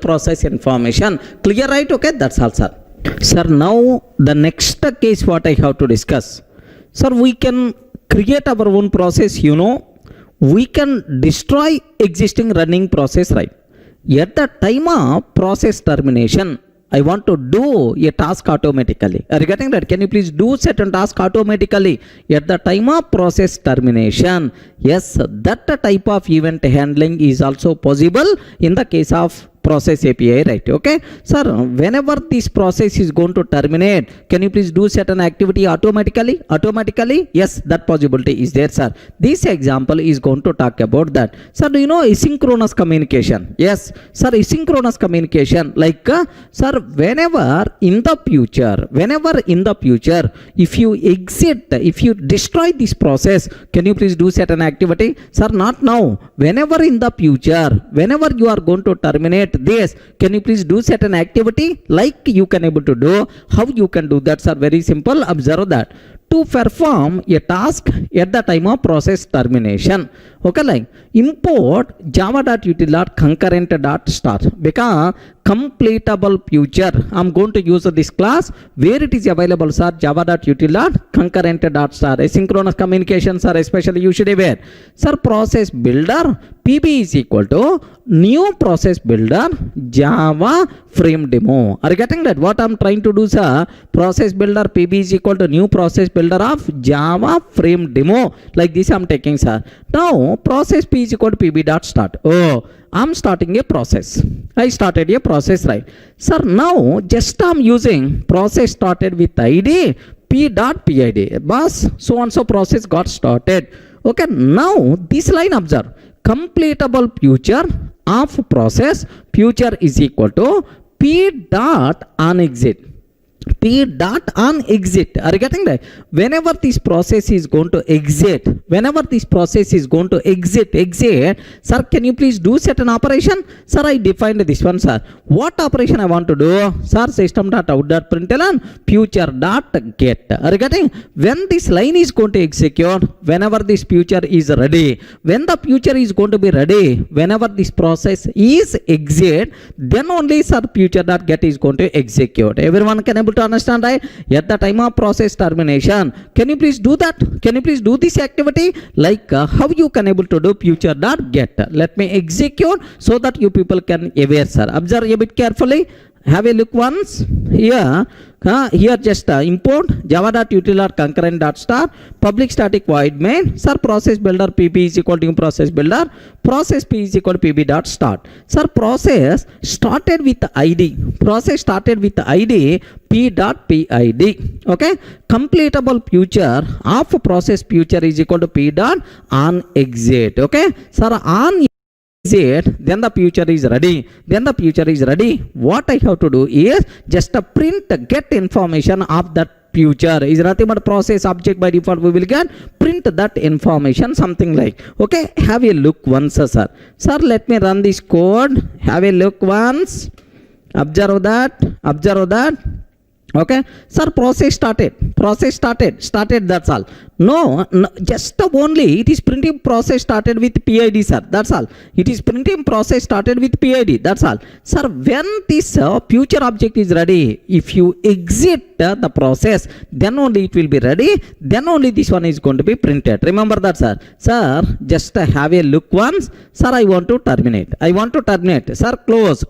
process information. Clear, right? Okay, that's all, sir. Sir, now the next case what I have to discuss. Sir, we can create our own process, you know. We can destroy existing running process, right? At the time of process termination, I want to do a task automatically. Are you getting that? Can you please do certain task automatically at the time of process termination? Yes, that type of event handling is also possible in the case of process API, right? Okay, sir, whenever this process is going to terminate, can you please do certain activity automatically? Yes, that possibility is there, sir. This example is going to talk about that. Sir, do you know asynchronous communication? Yes, sir, asynchronous communication, like sir, whenever in the future if you exit, if you destroy this process, can you please do certain activity? Sir, not now. Whenever in the future, whenever you are going to terminate this, can you please do certain activity like you can able to do? How you can do that, sir? Very simple. Observe that. To perform a task at the time of process termination, okay, like import java.util.concurrent.start, because completable future I'm going to use this class where it is available, sir. Java.util.concurrent.start. Asynchronous communications are especially you should aware, sir. Process builder pb is equal to new process builder java frame demo. Are you getting that? What I'm trying to do, sir? Process builder pb is equal to new process builder of java frame demo, like this I'm taking, sir. Now process p is equal to pb.start. Oh, I'm starting a process. I started a process, right? Sir, now just I'm using process started with id p.pid. Boss, so and so process got started. Okay, now this line observe. Completable future of process, future is equal to p dot on exit. P dot on exit. Are you getting that? Whenever this process is going to exit, sir, can you please do certain operation? Sir, I defined this one, sir. What operation I want to do? Sir, system.out.println future dot get. Are you getting? When this line is going to execute, whenever this future is ready, when the future is going to be ready, whenever this process is exit, then only, sir, future dot get is going to execute. Everyone can able to understand, right? At the time of process termination, can you please do that? Can you please do this activity? Like how you can able to do future dot get. Let me execute so that you people can aware, sir. Observe a bit carefully. Have a look once here. Here just import java.util.concurrent.start public static void main, sir. Process builder pb is equal to process builder, process p is equal to pb.start. Sir, process started with id, p.pid. Okay, completable future of process future is equal to p dot on exit. Okay, sir, on exit, then the future is ready. What I have to do is just print get information of that future is nothing but process object. By default we will get print that information, something like. Okay, have a look once, sir. Sir, let me run this code. Have a look once. Observe that. Okay, sir, process started, that's all. No, just only it is printing process started with PID, sir, that's all. It is printing process started with PID, that's all. Sir, when this future object is ready, if you exit the process, then only it will be ready, then only this one is going to be printed. Remember that, sir. Sir, just have a look once. Sir, I want to terminate. Sir, close.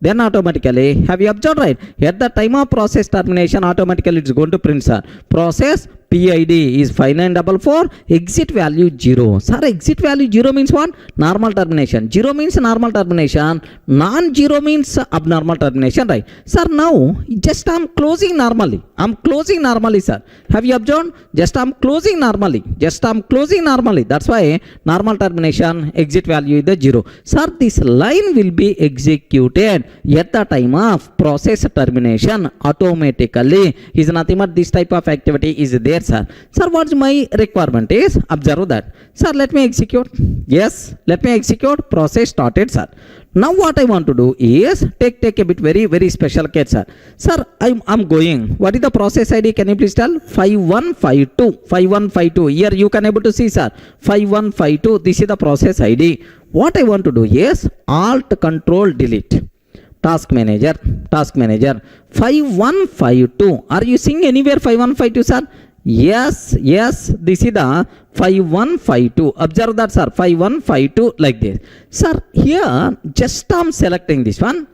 Then automatically, have you observed, right? At the time of process termination, automatically it's going to print, sir. Process PID is 5944, exit value 0. Sir, exit value 0 means what? Normal termination. 0 means normal termination. Non-zero means abnormal termination, right? Sir, now just I'm closing normally, sir. Have you observed? Just I'm closing normally. That's why normal termination, exit value is the 0. Sir, this line will be executed at the time of process termination automatically. Is nothing but this type of activity is there, sir. Sir, what's my requirement is, observe that. Sir, let me execute. Yes, let me execute. Process started, sir. Now what I want to do is take a bit very special case, sir. Sir, I'm going. What is the process ID? Can you please tell? 5152. Here you can able to see, sir. 5152. This is the process ID. What I want to do is Alt Control Delete. Task manager 5152. Are you seeing anywhere 5152, sir? Yes, this is the 5152. Observe that, sir. 5152 like this. Sir, here just I'm selecting this one.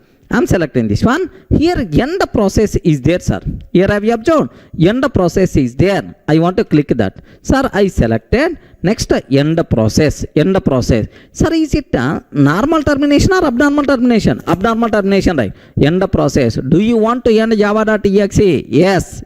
Here end process is there, sir. Here have you observed? End process is there. I want to click that. Sir, I selected. Next, end process. Sir, is it normal termination or abnormal termination? Abnormal termination, right? End process. Do you want to end java.exe? Yes.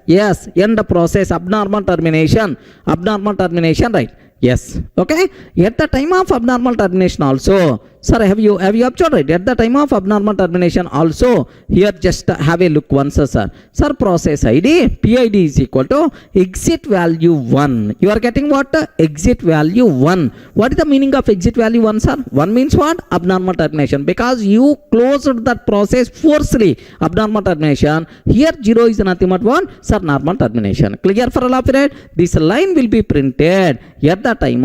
End process. Abnormal termination, right? Yes. Okay. At the time of abnormal termination also, sir, have you observed, right? At the time of abnormal termination also, here just have a look once, sir. Sir, process ID PID is equal to exit value 1. You are getting what? Exit value 1. What is the meaning of exit value 1, sir? 1 means what? Abnormal termination, because you closed that process forcefully. Abnormal termination. Here 0 is nothing but what? Sir, normal termination. Clear for all of it? This line will be printed at the time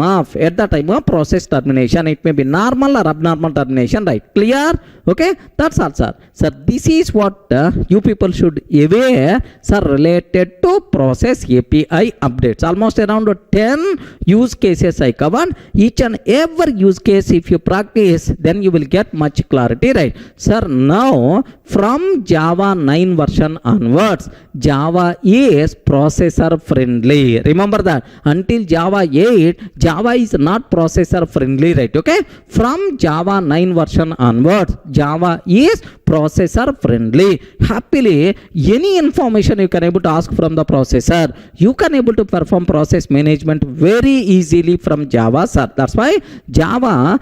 of process termination. It may be normal or abnormal termination, right? Clear? Okay, that's all, sir. Sir, this is what you people should aware, sir, related to process API updates. Almost around 10 use cases I covered. Each and every use case, if you practice, then you will get much clarity, right? Sir, now from Java 9 version onwards, Java is processor friendly. Remember that. Until Java 8, Java is not processor friendly, right? Okay, from Java 9 version onwards, Java is processor friendly. Happily, any information you can able to ask from the processor, you can able to perform process management very easily from Java, sir. That's why Java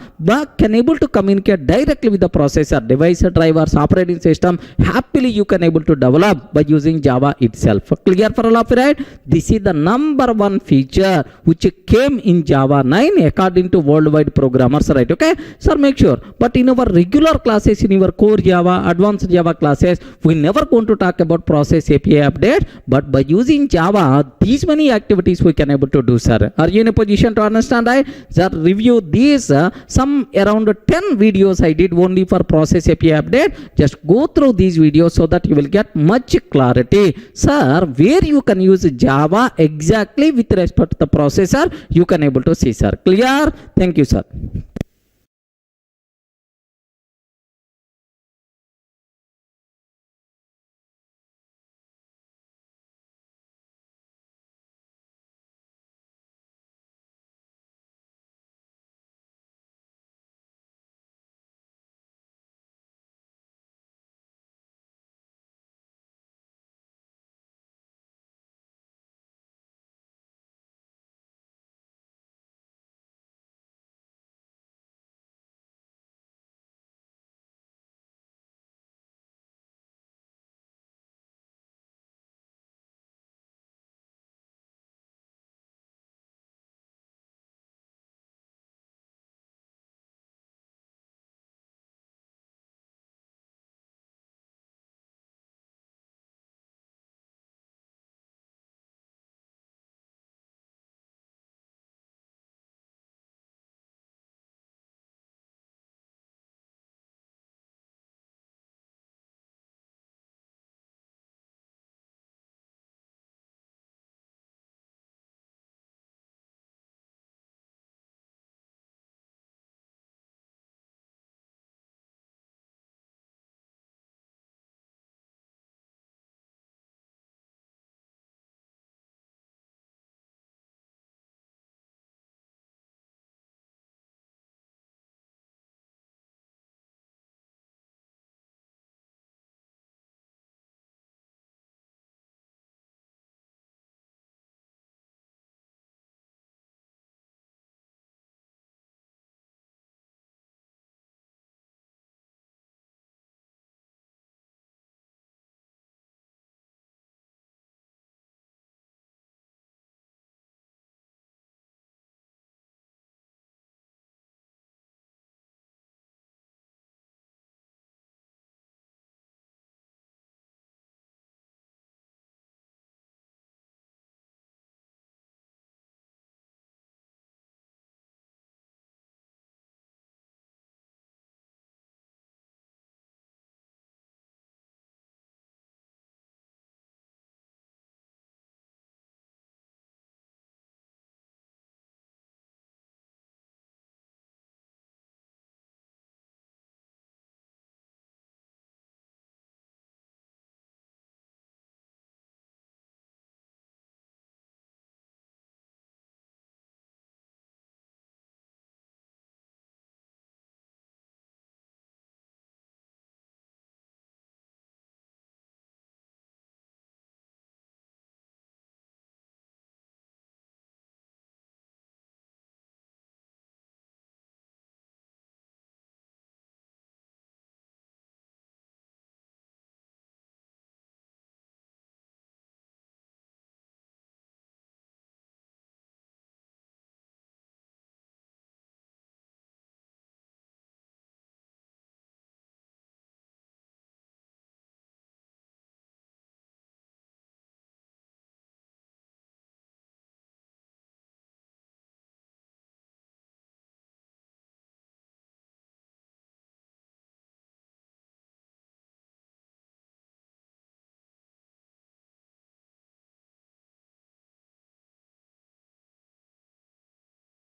can able to communicate directly with the processor, device, drivers, operating system. Happily, you can able to develop by using Java itself. Clear for all of you, right? This is the number one feature which came in Java 9 according to worldwide programmers, right? Okay, sir, make sure. But in our regular classes, in your core Java, advanced Java classes, we never going to talk about process API update. But by using Java, these many activities we can able to do, sir. Are you in a position to understand? I sir review these some around 10 videos I did only for process API update. Just go through these videos so that you will get much clarity, sir. Where you can use Java exactly with respect to the processor, you can able to see, sir. Clear? Thank you, sir.